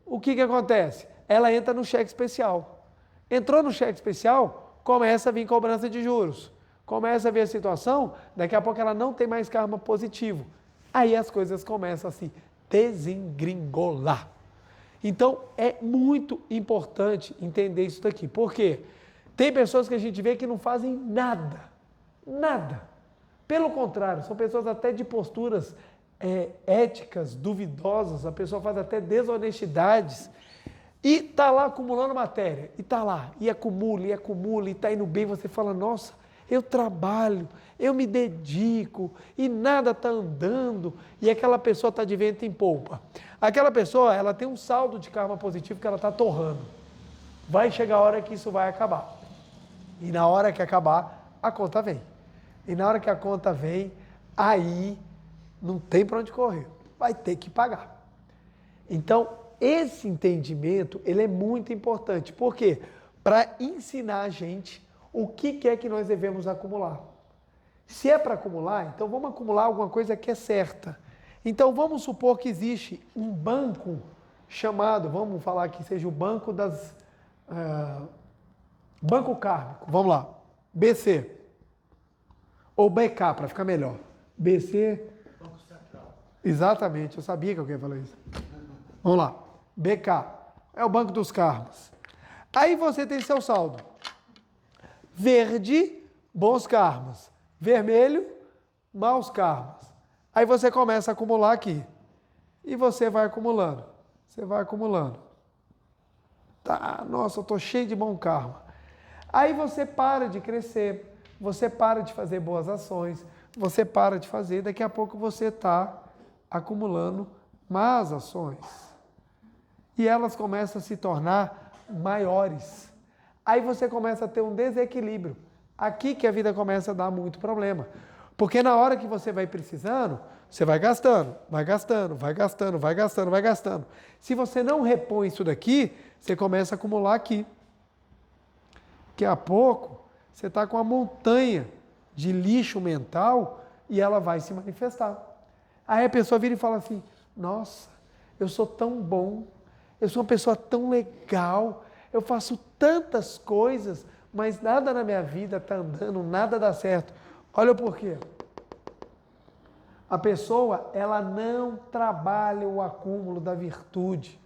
O que acontece? Ela entra no cheque especial. Entrou no cheque especial, começa a vir cobrança de juros. Começa a ver a situação, daqui a pouco ela não tem mais karma positivo. Aí as coisas começam a se desengringolar. Então, é muito importante entender isso daqui. Por quê? Tem pessoas que a gente vê que não fazem nada. Nada. Pelo contrário, são pessoas até de posturas éticas, duvidosas, a pessoa faz até desonestidades e está lá acumulando matéria, e está lá, e acumula, e está indo bem, você fala, nossa, eu trabalho, eu me dedico, e nada está andando, e aquela pessoa está de vento em polpa. Aquela pessoa, ela tem um saldo de karma positivo que ela está torrando. Vai chegar a hora que isso vai acabar. E na hora que acabar, a conta vem. E na hora que a conta vem, aí não tem para onde correr. Vai ter que pagar. Então, esse entendimento, ele é muito importante. Por quê? Para ensinar a gente o que é que nós devemos acumular. Se é para acumular, então vamos acumular alguma coisa que é certa. Então, vamos supor que existe um banco chamado, vamos falar que seja o banco Banco Kármico. Vamos lá. BC. Ou BK, para ficar melhor. BC.
Banco Central.
Exatamente, eu sabia que eu ia falar isso. Vamos lá. BK. É o banco dos karmas. Aí você tem seu saldo. Verde, bons karmas. Vermelho, maus karmas. Aí você começa a acumular aqui. E você vai acumulando. Você vai acumulando. Tá, nossa, eu estou cheio de bom karma. Aí você para de crescer. Você para de fazer boas ações. Você para de fazer. Daqui a pouco você está acumulando más ações. E elas começam a se tornar maiores. Aí você começa a ter um desequilíbrio. Aqui que a vida começa a dar muito problema. Porque na hora que você vai precisando, você vai gastando, vai gastando, vai gastando, vai gastando, vai gastando. Se você não repõe isso daqui, você começa a acumular aqui. Daqui a pouco, Você está com uma montanha de lixo mental e ela vai se manifestar. Aí a pessoa vira e fala assim, nossa, eu sou tão bom, eu sou uma pessoa tão legal, eu faço tantas coisas, mas nada na minha vida está andando, nada dá certo. Olha o porquê. A pessoa, ela não trabalha o acúmulo da virtude.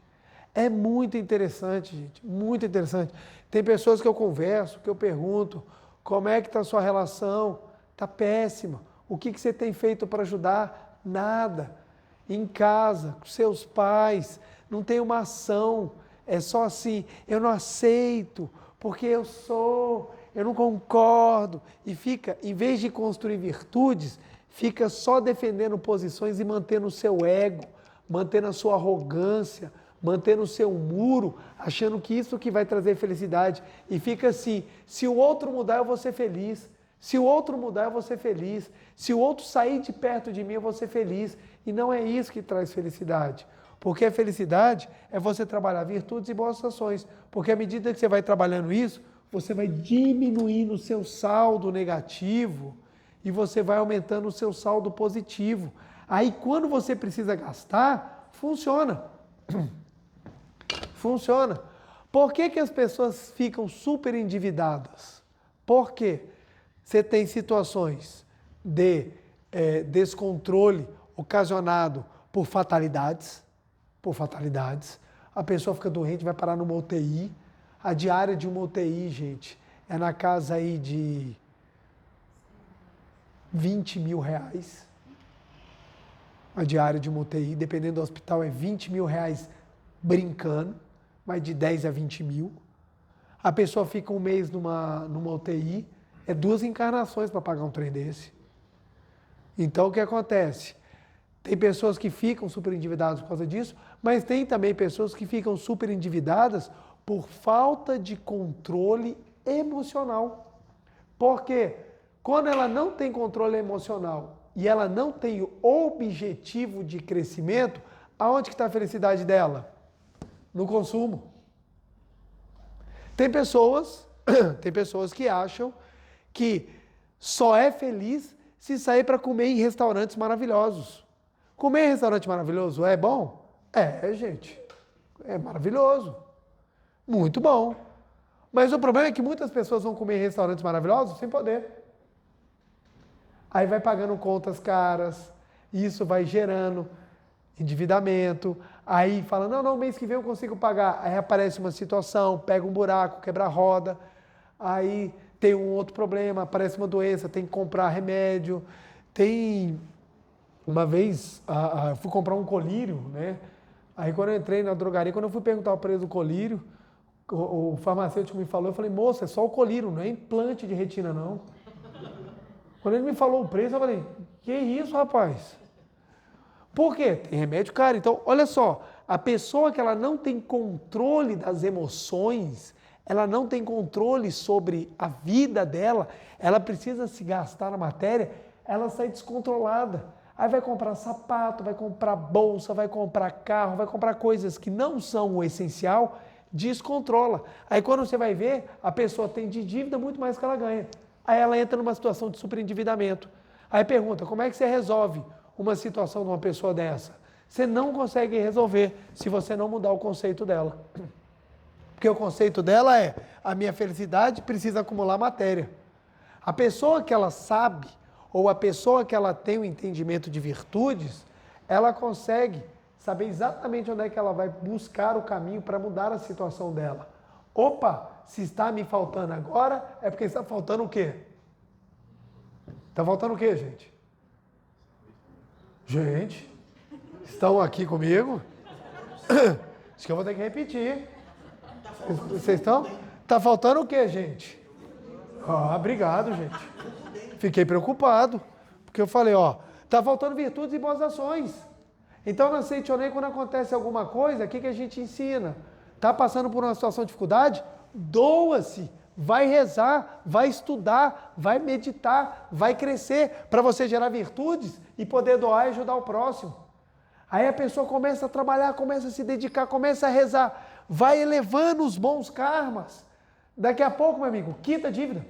É muito interessante, gente, muito interessante. Tem pessoas que eu converso, que eu pergunto, como é que está a sua relação? Está péssima. O que você tem feito para ajudar? Nada. Em casa, com seus pais, não tem uma ação. É só assim, eu não aceito, porque eu não concordo. E fica, em vez de construir virtudes, fica só defendendo posições e mantendo o seu ego, mantendo a sua arrogância, mantendo o seu muro, achando que isso que vai trazer felicidade. E fica assim, se o outro mudar eu vou ser feliz, se o outro mudar eu vou ser feliz, se o outro sair de perto de mim eu vou ser feliz. E não é isso que traz felicidade. Porque a felicidade é você trabalhar virtudes e boas ações. Porque à medida que você vai trabalhando isso, você vai diminuindo o seu saldo negativo e você vai aumentando o seu saldo positivo. Aí quando você precisa gastar, funciona. Funciona. Por que as pessoas ficam super endividadas? Por quê? Você tem situações de descontrole ocasionado por fatalidades. A pessoa fica doente, vai parar numa UTI. A diária de uma UTI, gente, é na casa aí de 20 mil reais. A diária de uma UTI, dependendo do hospital, é 20 mil reais brincando, mas de 10 a 20 mil. A pessoa fica um mês numa UTI, é 2 encarnações para pagar um trem desse. Então, o que acontece? Tem pessoas que ficam super endividadas por causa disso, mas tem também pessoas que ficam super endividadas por falta de controle emocional. Porque quando ela não tem controle emocional e ela não tem o objetivo de crescimento, aonde que está a felicidade dela? No consumo. Tem pessoas que acham que só é feliz se sair para comer em restaurantes maravilhosos. Comer em restaurante maravilhoso é bom? É, gente. É maravilhoso. Muito bom. Mas o problema é que muitas pessoas vão comer em restaurantes maravilhosos sem poder. Aí vai pagando contas caras, isso vai gerando endividamento. Aí fala, não, mês que vem eu consigo pagar. Aí aparece uma situação, pega um buraco, quebra a roda. Aí tem um outro problema, aparece uma doença, tem que comprar remédio. Uma vez, eu fui comprar um colírio, né? Aí quando eu entrei na drogaria, quando eu fui perguntar o preço do colírio, o farmacêutico me falou, eu falei, moça, é só o colírio, não é implante de retina, não. Quando ele me falou o preço, eu falei, que isso, rapaz? Por quê? Tem remédio caro. Então, olha só, a pessoa que ela não tem controle das emoções, ela não tem controle sobre a vida dela, ela precisa se gastar na matéria, ela sai descontrolada. Aí vai comprar sapato, vai comprar bolsa, vai comprar carro, vai comprar coisas que não são o essencial, descontrola. Aí quando você vai ver, a pessoa tem de dívida muito mais que ela ganha. Aí ela entra numa situação de superendividamento. Aí pergunta, como é que você resolve uma situação de uma pessoa dessa? Você não consegue resolver se você não mudar o conceito dela. Porque o conceito dela é, a minha felicidade precisa acumular matéria. A pessoa que ela sabe, ou a pessoa que ela tem o entendimento de virtudes, ela consegue saber exatamente onde é que ela vai buscar o caminho para mudar a situação dela. Opa, se está me faltando agora, é porque está faltando o quê? Está faltando o quê, gente? Gente, estão aqui comigo? Acho que eu vou ter que repetir. Vocês estão? Está faltando o quê, gente? Obrigado, gente. Fiquei preocupado, porque eu falei, está faltando virtudes e boas ações. Então, na Seitonei, quando acontece alguma coisa, o que a gente ensina? Está passando por uma situação de dificuldade? Doa-se, vai rezar, vai estudar, vai meditar, vai crescer, para você gerar virtudes e poder doar e ajudar o próximo. Aí a pessoa começa a trabalhar, começa a se dedicar, começa a rezar, vai elevando os bons karmas. Daqui a pouco, meu amigo, quita a dívida.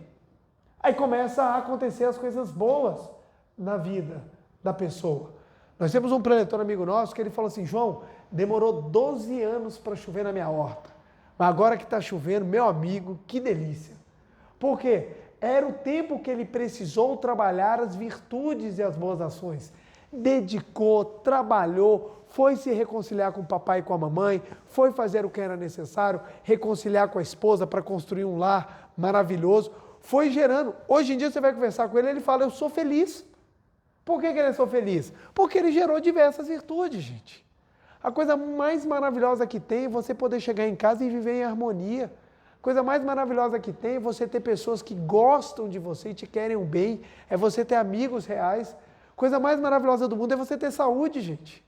Aí começa a acontecer as coisas boas na vida da pessoa. Nós temos um preletor amigo nosso que ele falou assim, João, demorou 12 anos para chover na minha horta, mas agora que está chovendo, meu amigo, que delícia. Por quê? Era o tempo que ele precisou trabalhar as virtudes e as boas ações. Dedicou, trabalhou, foi se reconciliar com o papai e com a mamãe, foi fazer o que era necessário, reconciliar com a esposa para construir um lar maravilhoso, foi gerando. Hoje em dia você vai conversar com ele, ele fala, eu sou feliz. Por que ele é só feliz? Porque ele gerou diversas virtudes, gente. A coisa mais maravilhosa que tem é você poder chegar em casa e viver em harmonia. A coisa mais maravilhosa que tem é você ter pessoas que gostam de você e te querem o bem, é você ter amigos reais. A coisa mais maravilhosa do mundo é você ter saúde, gente.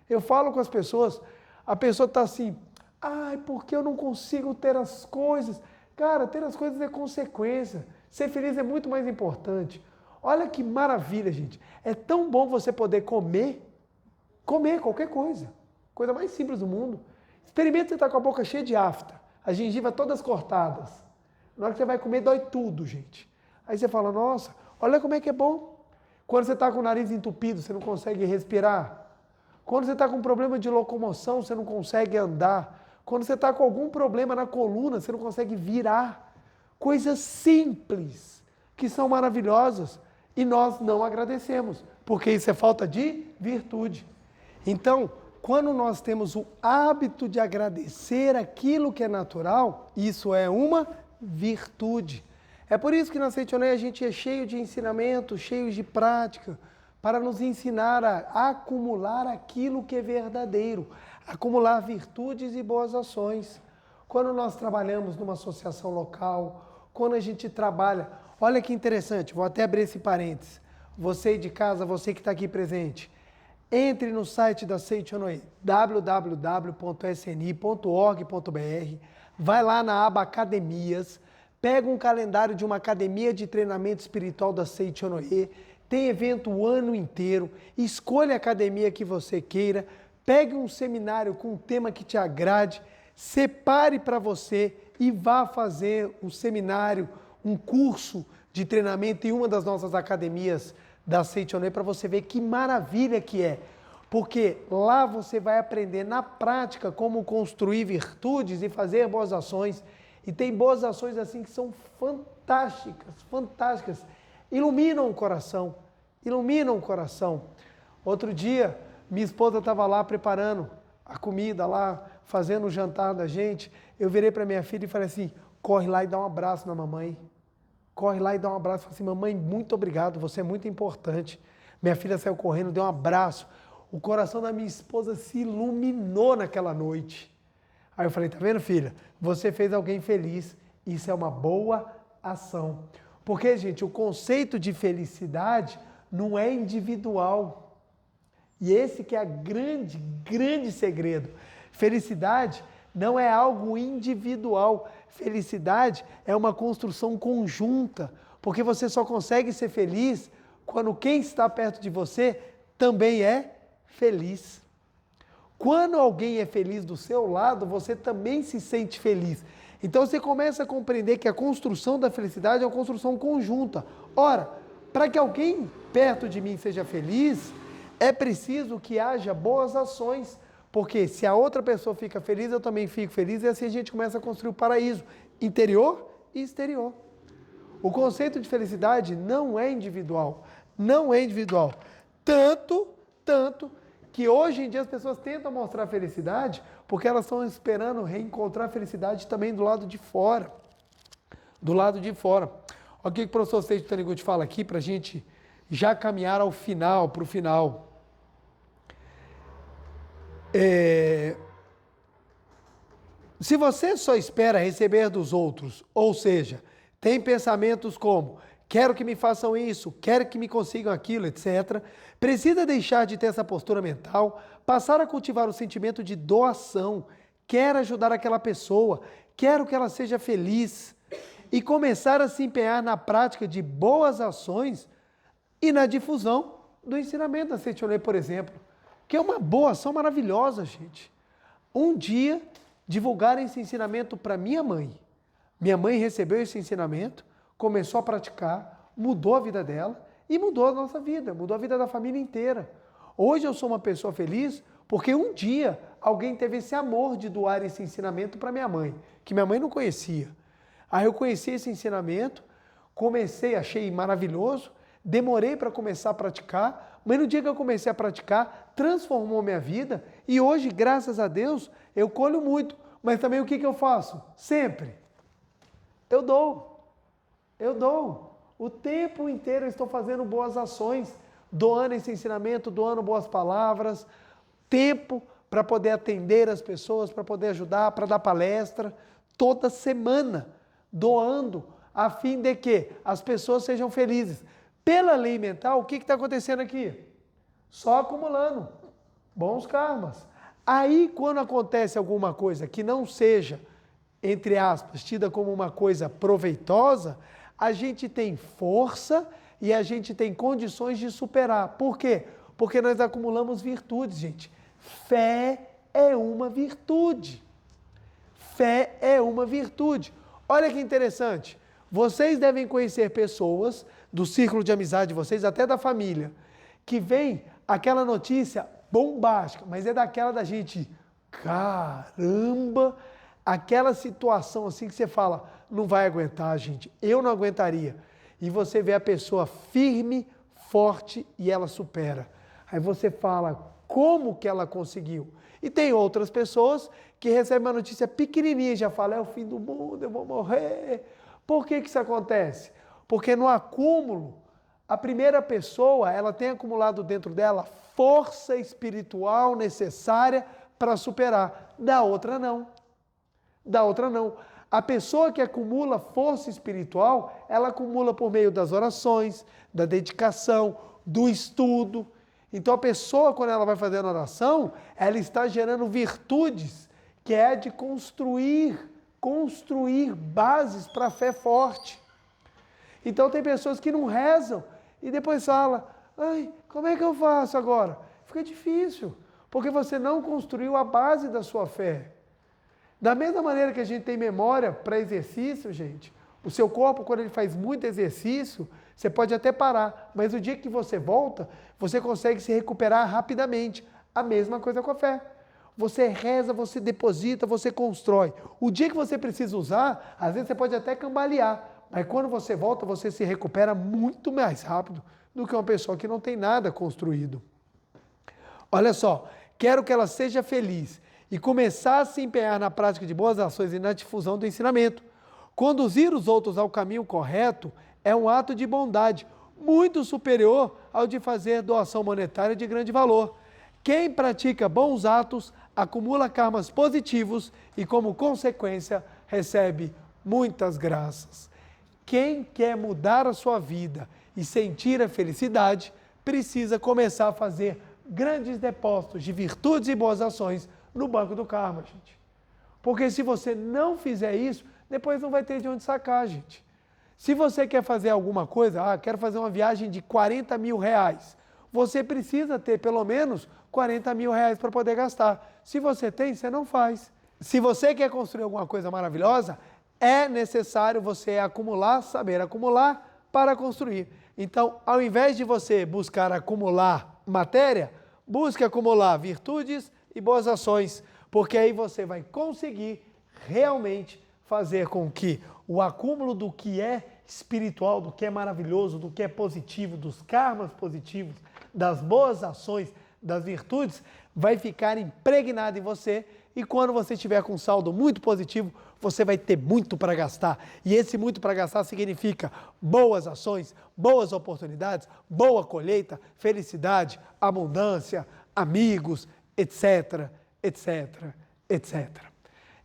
Eu falo com as pessoas, a pessoa está assim, ai, porque eu não consigo ter as coisas? Cara, ter as coisas é consequência. Ser feliz é muito mais importante. Olha que maravilha, gente. É tão bom você poder comer qualquer coisa. Coisa mais simples do mundo. Experimenta você estar com a boca cheia de afta, as gengivas todas cortadas. Na hora que você vai comer, dói tudo, gente. Aí você fala, nossa, olha como é que é bom. Quando você está com o nariz entupido, você não consegue respirar. Quando você está com problema de locomoção, você não consegue andar. Quando você está com algum problema na coluna, você não consegue virar. Coisas simples, que são maravilhosas. E nós não agradecemos, porque isso é falta de virtude. Então, quando nós temos o hábito de agradecer aquilo que é natural, isso é uma virtude. É por isso que na Seitonei a gente é cheio de ensinamento, cheio de prática, para nos ensinar a acumular aquilo que é verdadeiro, acumular virtudes e boas ações. Quando nós trabalhamos numa associação local, quando a gente trabalha, olha que interessante, vou até abrir esse parênteses, você de casa, você que está aqui presente, entre no site da Seitonei, www.sni.org.br, vai lá na aba Academias, pega um calendário de uma academia de treinamento espiritual da Seitonei, tem evento o ano inteiro, escolha a academia que você queira, pegue um seminário com um tema que te agrade, separe para você e vá fazer um seminário, um curso de treinamento em uma das nossas academias da Seitonei para você ver que maravilha que é. Porque lá você vai aprender na prática como construir virtudes e fazer boas ações. E tem boas ações assim que são fantásticas, fantásticas. Iluminam o coração, iluminam o coração. Outro dia, minha esposa estava lá preparando a comida lá, fazendo o jantar da gente. Eu virei para minha filha e falei assim, corre lá e dá um abraço na mamãe. Corre lá e dá um abraço. Falei assim, mamãe, muito obrigado, você é muito importante. Minha filha saiu correndo, deu um abraço. O coração da minha esposa se iluminou naquela noite. Aí eu falei, tá vendo, filha? Você fez alguém feliz. Isso é uma boa ação. Porque, gente, o conceito de felicidade não é individual. E esse que é o grande segredo. Felicidade não é algo individual. Felicidade é uma construção conjunta. Porque você só consegue ser feliz quando quem está perto de você também é feliz. Quando alguém é feliz do seu lado, você também se sente feliz. Então você começa a compreender que a construção da felicidade é uma construção conjunta. Ora, para que alguém perto de mim seja feliz, é preciso que haja boas ações. Porque se a outra pessoa fica feliz, eu também fico feliz, e assim a gente começa a construir o paraíso interior e exterior. O conceito de felicidade não é individual. Não é individual. Tanto que hoje em dia as pessoas tentam mostrar felicidade porque elas estão esperando reencontrar felicidade também do lado de fora. Do lado de fora. Olha o que o professor Seixas Taniguchi fala aqui para a gente já caminhar ao final, para o final. Se você só espera receber dos outros, ou seja, tem pensamentos como quero que me façam isso, quero que me consigam aquilo, etc., precisa deixar de ter essa postura mental, passar a cultivar o sentimento de doação, quero ajudar aquela pessoa, quero que ela seja feliz, e começar a se empenhar na prática de boas ações e na difusão do ensinamento da Seitonei, por exemplo, que é uma boa ação maravilhosa, gente. Um dia, divulgar esse ensinamento para minha mãe. Minha mãe recebeu esse ensinamento, começou a praticar, mudou a vida dela e mudou a nossa vida, mudou a vida da família inteira. Hoje eu sou uma pessoa feliz porque um dia alguém teve esse amor de doar esse ensinamento para minha mãe, que minha mãe não conhecia. Aí eu conheci esse ensinamento, comecei, achei maravilhoso, demorei para começar a praticar, mas no dia que eu comecei a praticar, transformou minha vida e hoje, graças a Deus, eu colho muito. Mas também o que eu faço? Sempre. Eu dou. O tempo inteiro eu estou fazendo boas ações, doando esse ensinamento, doando boas palavras, tempo para poder atender as pessoas, para poder ajudar, para dar palestra, toda semana, doando, a fim de que as pessoas sejam felizes. Pela lei mental, o que está acontecendo aqui? Só acumulando bons karmas. Aí, quando acontece alguma coisa que não seja, entre aspas, tida como uma coisa proveitosa, a gente tem força e a gente tem condições de superar. Por quê? Porque nós acumulamos virtudes, gente. Fé é uma virtude. Fé é uma virtude. Olha que interessante. Vocês devem conhecer pessoas do círculo de amizade de vocês, até da família, que vem aquela notícia bombástica, mas é daquela da gente, caramba, aquela situação assim que você fala, não vai aguentar, gente, eu não aguentaria. E você vê a pessoa firme, forte e ela supera. Aí você fala, como que ela conseguiu? E tem outras pessoas que recebem uma notícia pequenininha e já falam, é o fim do mundo, eu vou morrer. Por que isso acontece? Porque no acúmulo, a primeira pessoa, ela tem acumulado dentro dela força espiritual necessária para superar. Da outra não. Da outra não. A pessoa que acumula força espiritual, ela acumula por meio das orações, da dedicação, do estudo. Então a pessoa, quando ela vai fazendo oração, ela está gerando virtudes, que é de construir bases para a fé forte. Então tem pessoas que não rezam e depois falam, ai, como é que eu faço agora? Fica difícil, porque você não construiu a base da sua fé. Da mesma maneira que a gente tem memória para exercício, gente, o seu corpo, quando ele faz muito exercício, você pode até parar, mas o dia que você volta, você consegue se recuperar rapidamente. A mesma coisa com a fé. Você reza, você deposita, você constrói. O dia que você precisa usar, às vezes você pode até cambalear, mas quando você volta, você se recupera muito mais rápido do que uma pessoa que não tem nada construído. Olha só, quero que ela seja feliz e começar a se empenhar na prática de boas ações e na difusão do ensinamento. Conduzir os outros ao caminho correto é um ato de bondade muito superior ao de fazer doação monetária de grande valor. Quem pratica bons atos acumula karmas positivos e, como consequência, recebe muitas graças. Quem quer mudar a sua vida e sentir a felicidade, precisa começar a fazer grandes depósitos de virtudes e boas ações no banco do karma, gente. Porque se você não fizer isso, depois não vai ter de onde sacar, gente. Se você quer fazer alguma coisa, quero fazer uma viagem de 40 mil reais, você precisa ter pelo menos 40 mil reais para poder gastar. Se você tem, você não faz. Se você quer construir alguma coisa maravilhosa, é necessário você acumular, saber acumular para construir. Então, ao invés de você buscar acumular matéria, busque acumular virtudes e boas ações, porque aí você vai conseguir realmente fazer com que o acúmulo do que é espiritual, do que é maravilhoso, do que é positivo, dos karmas positivos, das boas ações, das virtudes, vai ficar impregnado em você e quando você estiver com um saldo muito positivo, você vai ter muito para gastar. E esse muito para gastar significa boas ações, boas oportunidades, boa colheita, felicidade, abundância, amigos, etc, etc, etc.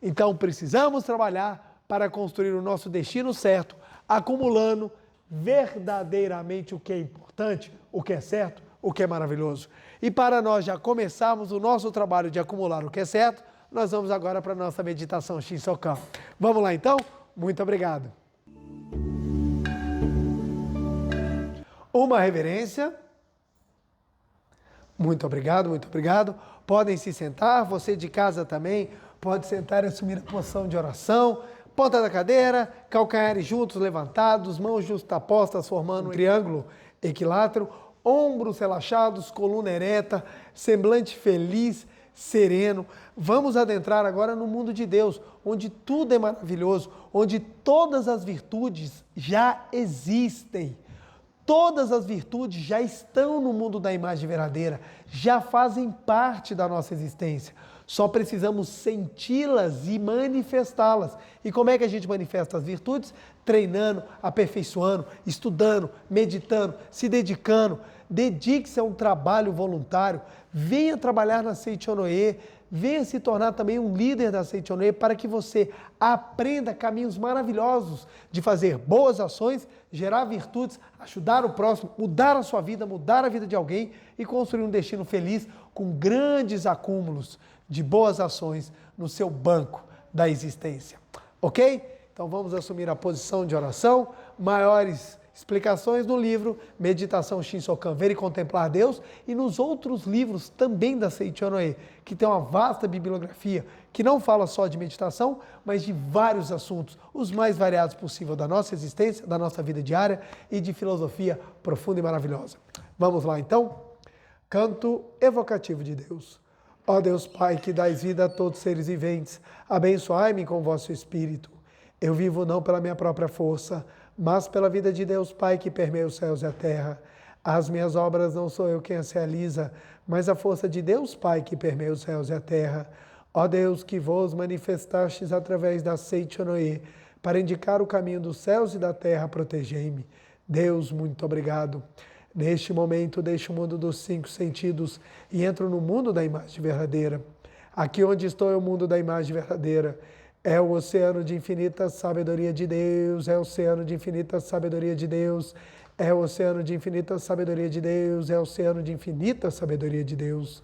Então precisamos trabalhar para construir o nosso destino certo, acumulando verdadeiramente o que é importante, o que é certo, o que é maravilhoso. E para nós já começarmos o nosso trabalho de acumular o que é certo, nós vamos agora para a nossa meditação Shinsokan. Vamos lá então? Muito obrigado. Uma reverência. Muito obrigado, muito obrigado. Podem se sentar, você de casa também pode sentar e assumir a posição de oração Ponta da cadeira, calcanhares juntos, levantados, mãos justapostas, formando um triângulo equilátero, ombros relaxados, coluna ereta, semblante feliz, sereno. Vamos adentrar agora no mundo de Deus, onde tudo é maravilhoso, onde todas as virtudes já existem. Todas as virtudes já estão no mundo da imagem verdadeira, já fazem parte da nossa existência. Só precisamos senti-las e manifestá-las. E como é que a gente manifesta as virtudes? Treinando, aperfeiçoando, estudando, meditando, se dedicando. Dedique-se a um trabalho voluntário. Venha trabalhar na Seichonoye. Venha se tornar também um líder da Seichonoye para que você aprenda caminhos maravilhosos de fazer boas ações, gerar virtudes, ajudar o próximo, mudar a sua vida, mudar a vida de alguém e construir um destino feliz com grandes acúmulos de boas ações no seu banco da existência. Ok? Então vamos assumir a posição de oração. Maiores explicações no livro Meditação Shinsokan, Ver e Contemplar Deus, e nos outros livros também da Seichonoye, que tem uma vasta bibliografia, que não fala só de meditação, mas de vários assuntos, os mais variados possível da nossa existência, da nossa vida diária e de filosofia profunda e maravilhosa. Vamos lá então? Canto evocativo de Deus. Ó Deus Pai, que dais vida a todos os seres viventes, abençoai-me com o vosso Espírito. Eu vivo não pela minha própria força, mas pela vida de Deus Pai que permeia os céus e a terra. As minhas obras não sou eu quem as realiza, mas a força de Deus Pai que permeia os céus e a terra. Ó Deus, que vos manifestastes através da Seichonoye, para indicar o caminho dos céus e da terra, protegei-me. Deus, muito obrigado. Neste momento, deixo o mundo dos 5 sentidos e entro no mundo da imagem verdadeira. Aqui onde estou é o mundo da imagem verdadeira. É o oceano de infinita sabedoria de Deus, é o oceano de infinita sabedoria de Deus, é o oceano de infinita sabedoria de Deus, é o oceano de infinita sabedoria de Deus,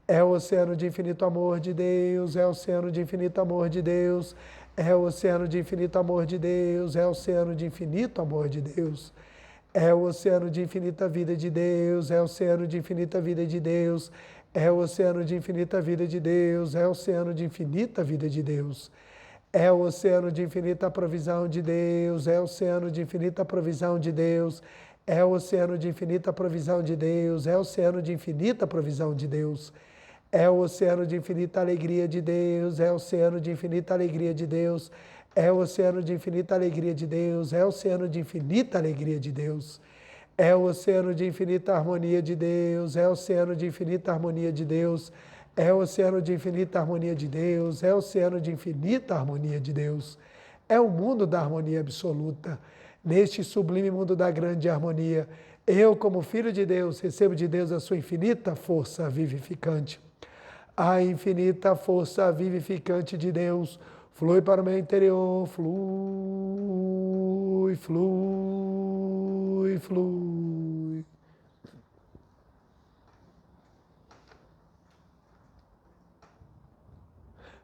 é o oceano de infinito amor de Deus, é o oceano de infinito amor de Deus, é o oceano de infinito amor de Deus, é o oceano de infinito amor de Deus. É o oceano de infinita vida de Deus, é o oceano de infinita vida de Deus, é o oceano de infinita vida de Deus, é o oceano de infinita vida de Deus. É o oceano de infinita provisão de Deus, é o oceano de infinita provisão de Deus, é o oceano de infinita provisão de Deus, é o oceano de infinita provisão de Deus. É o oceano de infinita alegria de Deus, é o oceano de infinita alegria de Deus, é o oceano de infinita alegria de Deus, é o oceano de infinita alegria de Deus. É o oceano de infinita harmonia de Deus, é o oceano de infinita harmonia de Deus, é o oceano de infinita harmonia de Deus, é o oceano de infinita harmonia de Deus. É o mundo da harmonia absoluta. Neste sublime mundo da grande harmonia, eu, como filho de Deus, recebo de Deus a sua infinita força vivificante. A infinita força vivificante de Deus flui para o meu interior, flui, flui, flui.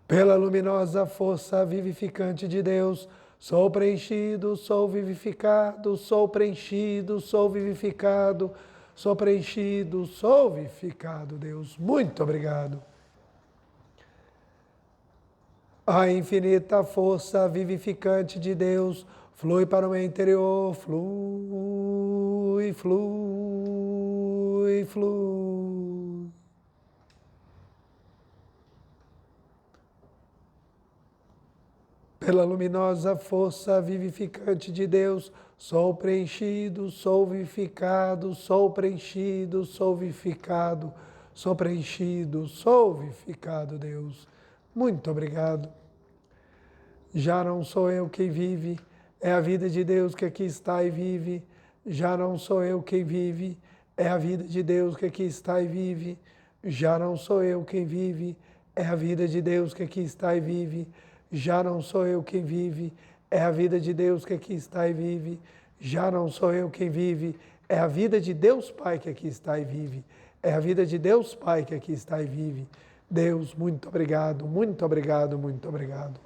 Pela luminosa força vivificante de Deus, sou preenchido, sou vivificado, sou preenchido, sou vivificado, sou preenchido, sou vivificado, Deus. Muito obrigado. A infinita força vivificante de Deus flui para o meu interior, flui, flui, flui. Pela luminosa força vivificante de Deus, sou preenchido, sou vivificado, sou preenchido, sou vivificado, sou preenchido, sou vivificado, Deus. Muito obrigado. Já não sou eu quem vive, é a vida de Deus que aqui está e vive. Já não sou eu quem vive, é a vida de Deus que aqui está e vive. Já não sou eu quem vive, é a vida de Deus que aqui está e vive. Já não sou eu quem vive, é a vida de Deus que aqui está e vive. Já não sou eu quem vive, é a vida de Deus Pai que aqui está e vive. É a vida de Deus Pai que aqui está e vive. Deus, muito obrigado, muito obrigado, muito obrigado.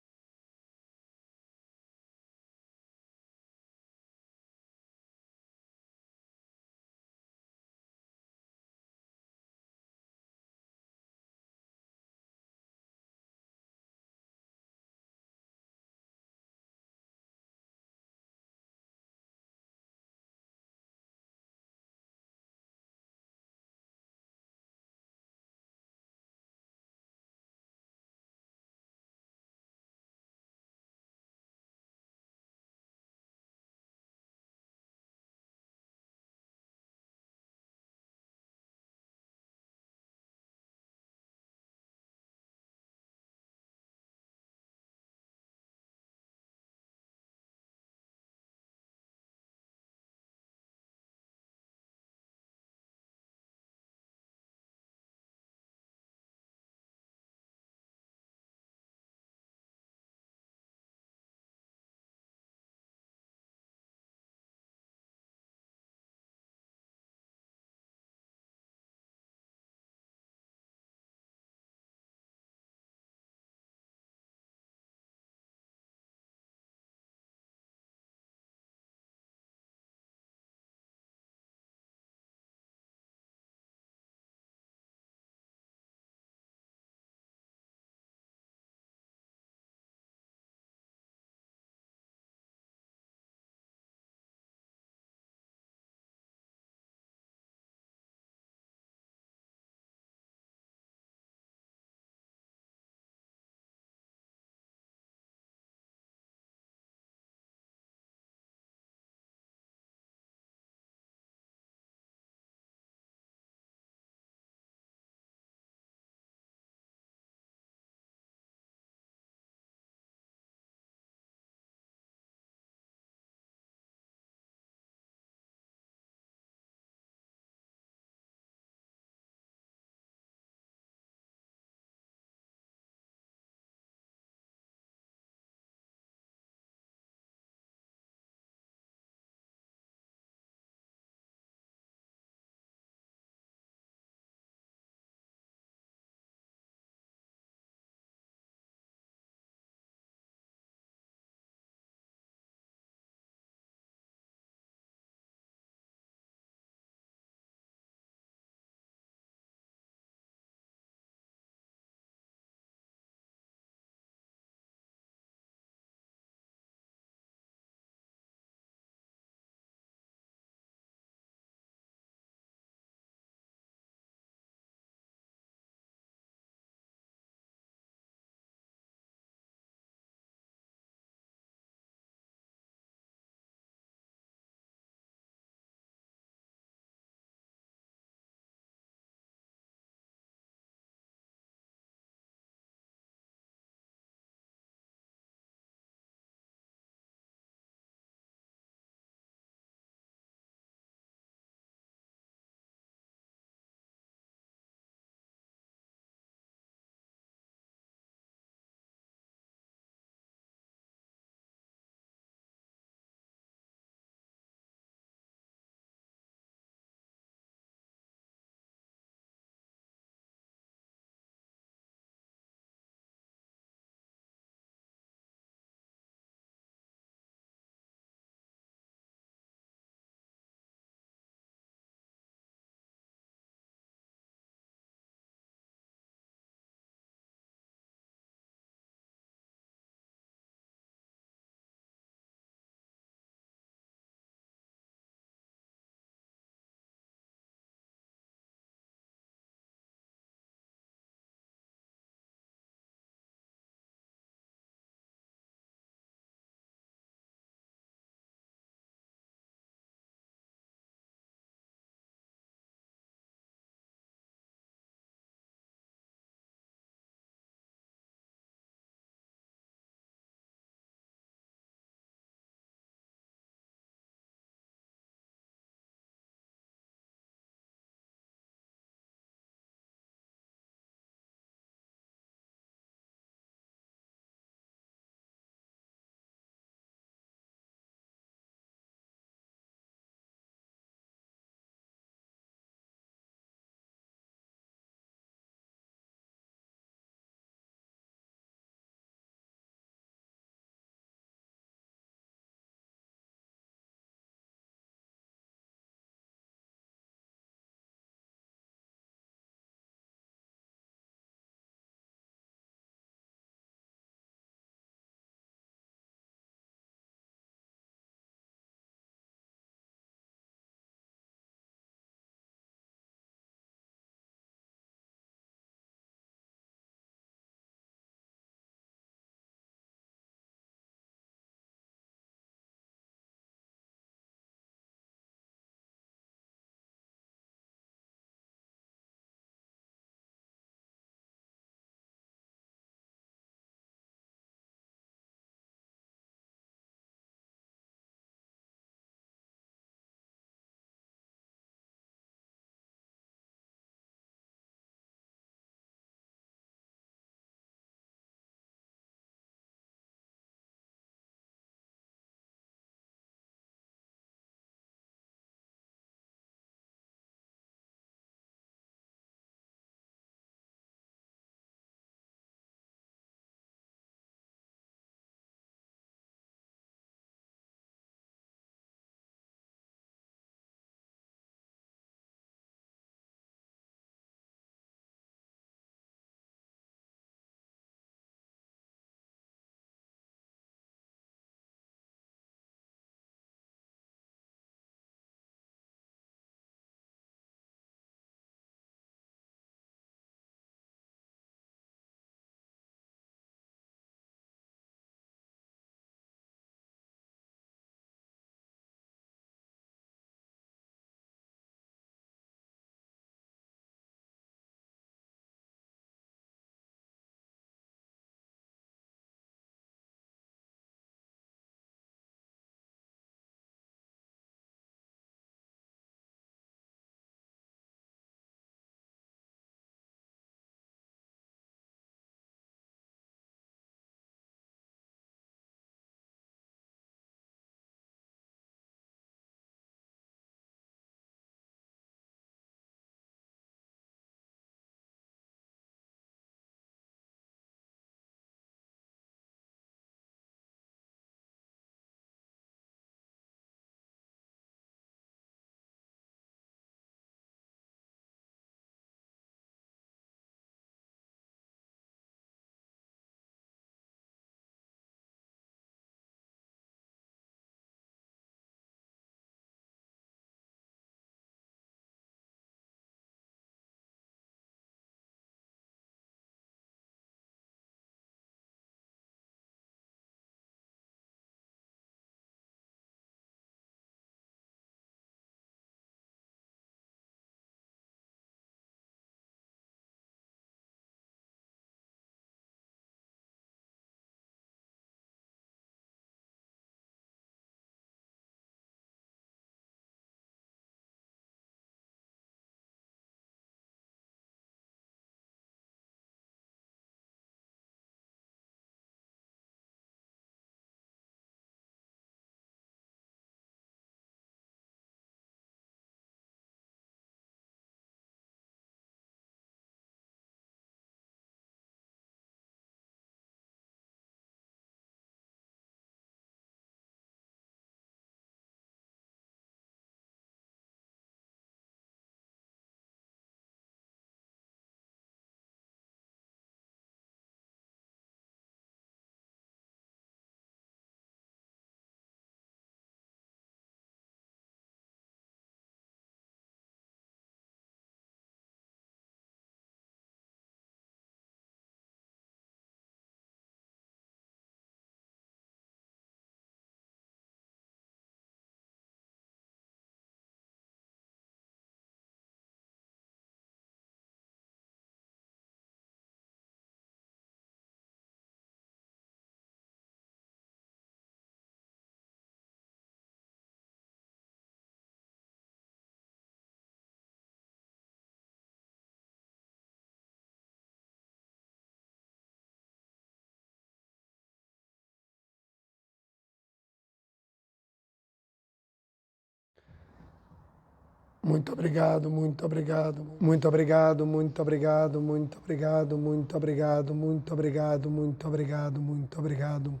Muito obrigado, muito obrigado, muito obrigado, muito obrigado, muito obrigado, muito obrigado, muito obrigado, muito obrigado, muito obrigado.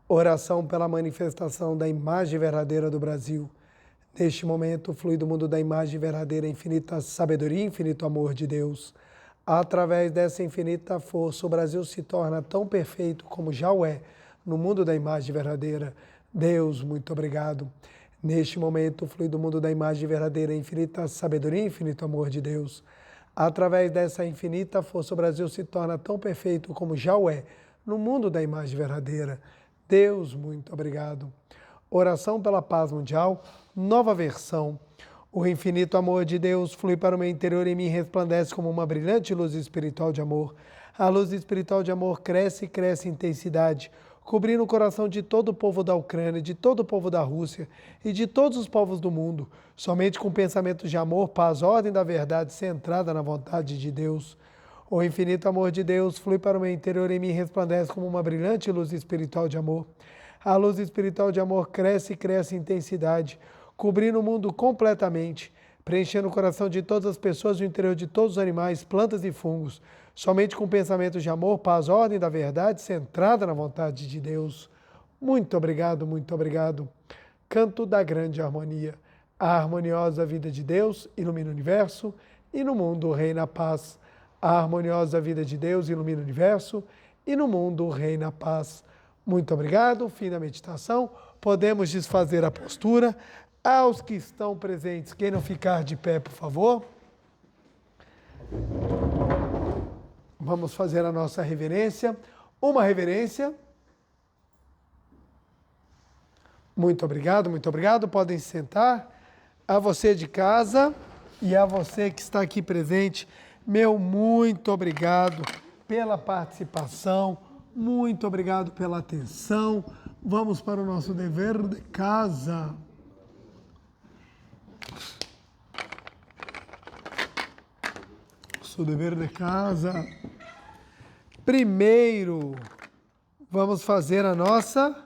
Oração pela manifestação da imagem verdadeira do Brasil. Neste momento, flui do mundo da imagem verdadeira, infinita sabedoria, infinito amor de Deus. Através dessa infinita força, o Brasil se torna tão perfeito como já o é no mundo da imagem verdadeira. Deus, muito obrigado. Neste momento, flui do mundo da imagem verdadeira, infinita sabedoria, infinito amor de Deus. Através dessa infinita força, o Brasil se torna tão perfeito como já o é no mundo da imagem verdadeira. Deus, muito obrigado. Oração pela paz mundial, nova versão. O infinito amor de Deus flui para o meu interior e em mim resplandece como uma brilhante luz espiritual de amor. A luz espiritual de amor cresce e cresce em intensidade, cobrindo o coração de todo o povo da Ucrânia, de todo o povo da Rússia e de todos os povos do mundo. Somente com pensamentos de amor, paz, ordem da verdade centrada na vontade de Deus. O infinito amor de Deus flui para o meu interior e em mim resplandece como uma brilhante luz espiritual de amor. A luz espiritual de amor cresce e cresce em intensidade, cobrindo o mundo completamente, preenchendo o coração de todas as pessoas e o interior de todos os animais, plantas e fungos, somente com pensamentos de amor, paz, ordem da verdade, centrada na vontade de Deus. Muito obrigado, muito obrigado. Canto da grande harmonia. A harmoniosa vida de Deus ilumina o universo e no mundo reina a paz. A harmoniosa vida de Deus ilumina o universo e no mundo reina a paz. Muito obrigado. Fim da meditação. Podemos desfazer a postura. Aos que estão presentes, queiram ficar de pé, por favor. Vamos fazer a nossa reverência. Uma reverência. Muito obrigado, muito obrigado. Podem se sentar. A você de casa e a você que está aqui presente, meu muito obrigado pela participação. Muito obrigado pela atenção. Vamos para o nosso dever de casa. Nosso dever de casa. Primeiro, vamos fazer a nossa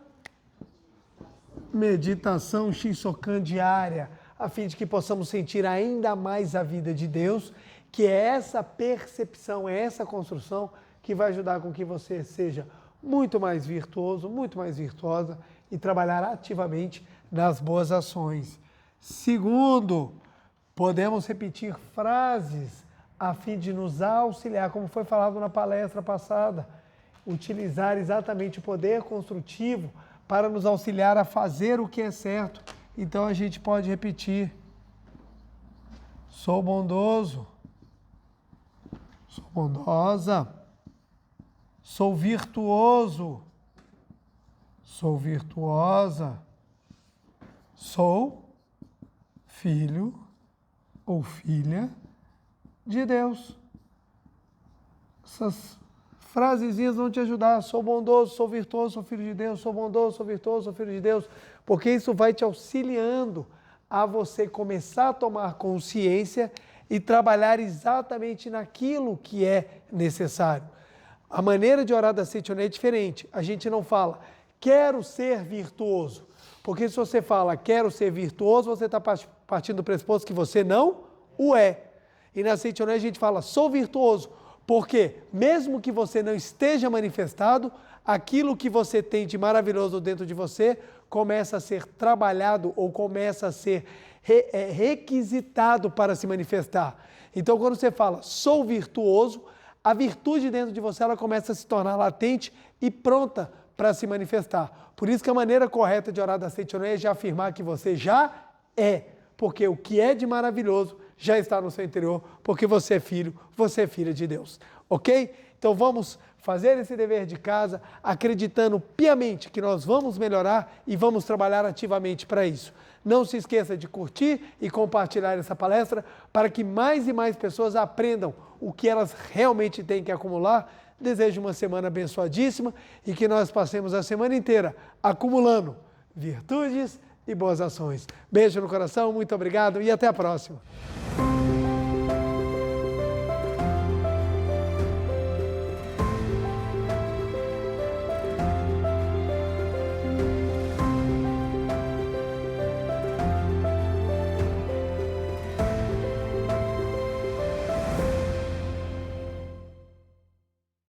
meditação Shinsokan diária, a fim de que possamos sentir ainda mais a vida de Deus, que é essa percepção, é essa construção que vai ajudar com que você seja muito mais virtuoso, muito mais virtuosa e trabalhar ativamente nas boas ações. Segundo, podemos repetir frases a fim de nos auxiliar, como foi falado na palestra passada, utilizar exatamente o poder construtivo para nos auxiliar a fazer o que é certo. Então a gente pode repetir: sou bondoso, sou bondosa, sou virtuoso, sou virtuosa, sou filho ou filha de Deus. Essas frasezinhas vão te ajudar. Sou bondoso, sou virtuoso, sou filho de Deus. Sou bondoso, sou virtuoso, sou filho de Deus. Porque isso vai te auxiliando a você começar a tomar consciência e trabalhar exatamente naquilo que é necessário. A maneira de orar da Seitonê é diferente. A gente não fala, quero ser virtuoso. Porque se você fala, quero ser virtuoso, você está partindo do pressuposto que você não o é. E na Seitonê a gente fala, sou virtuoso. Porque mesmo que você não esteja manifestado, aquilo que você tem de maravilhoso dentro de você começa a ser trabalhado ou começa a ser requisitado para se manifestar. Então, quando você fala, sou virtuoso, a virtude dentro de você ela começa a se tornar latente e pronta para se manifestar. Por isso que a maneira correta de orar da Seitonê é de afirmar que você já é, porque o que é de maravilhoso já está no seu interior, porque você é filho, você é filha de Deus. Ok? Então vamos fazer esse dever de casa, acreditando piamente que nós vamos melhorar e vamos trabalhar ativamente para isso. Não se esqueça de curtir e compartilhar essa palestra para que mais e mais pessoas aprendam o que elas realmente têm que acumular. Desejo uma semana abençoadíssima e que nós passemos a semana inteira acumulando virtudes e boas ações. Beijo no coração, muito obrigado e até a próxima.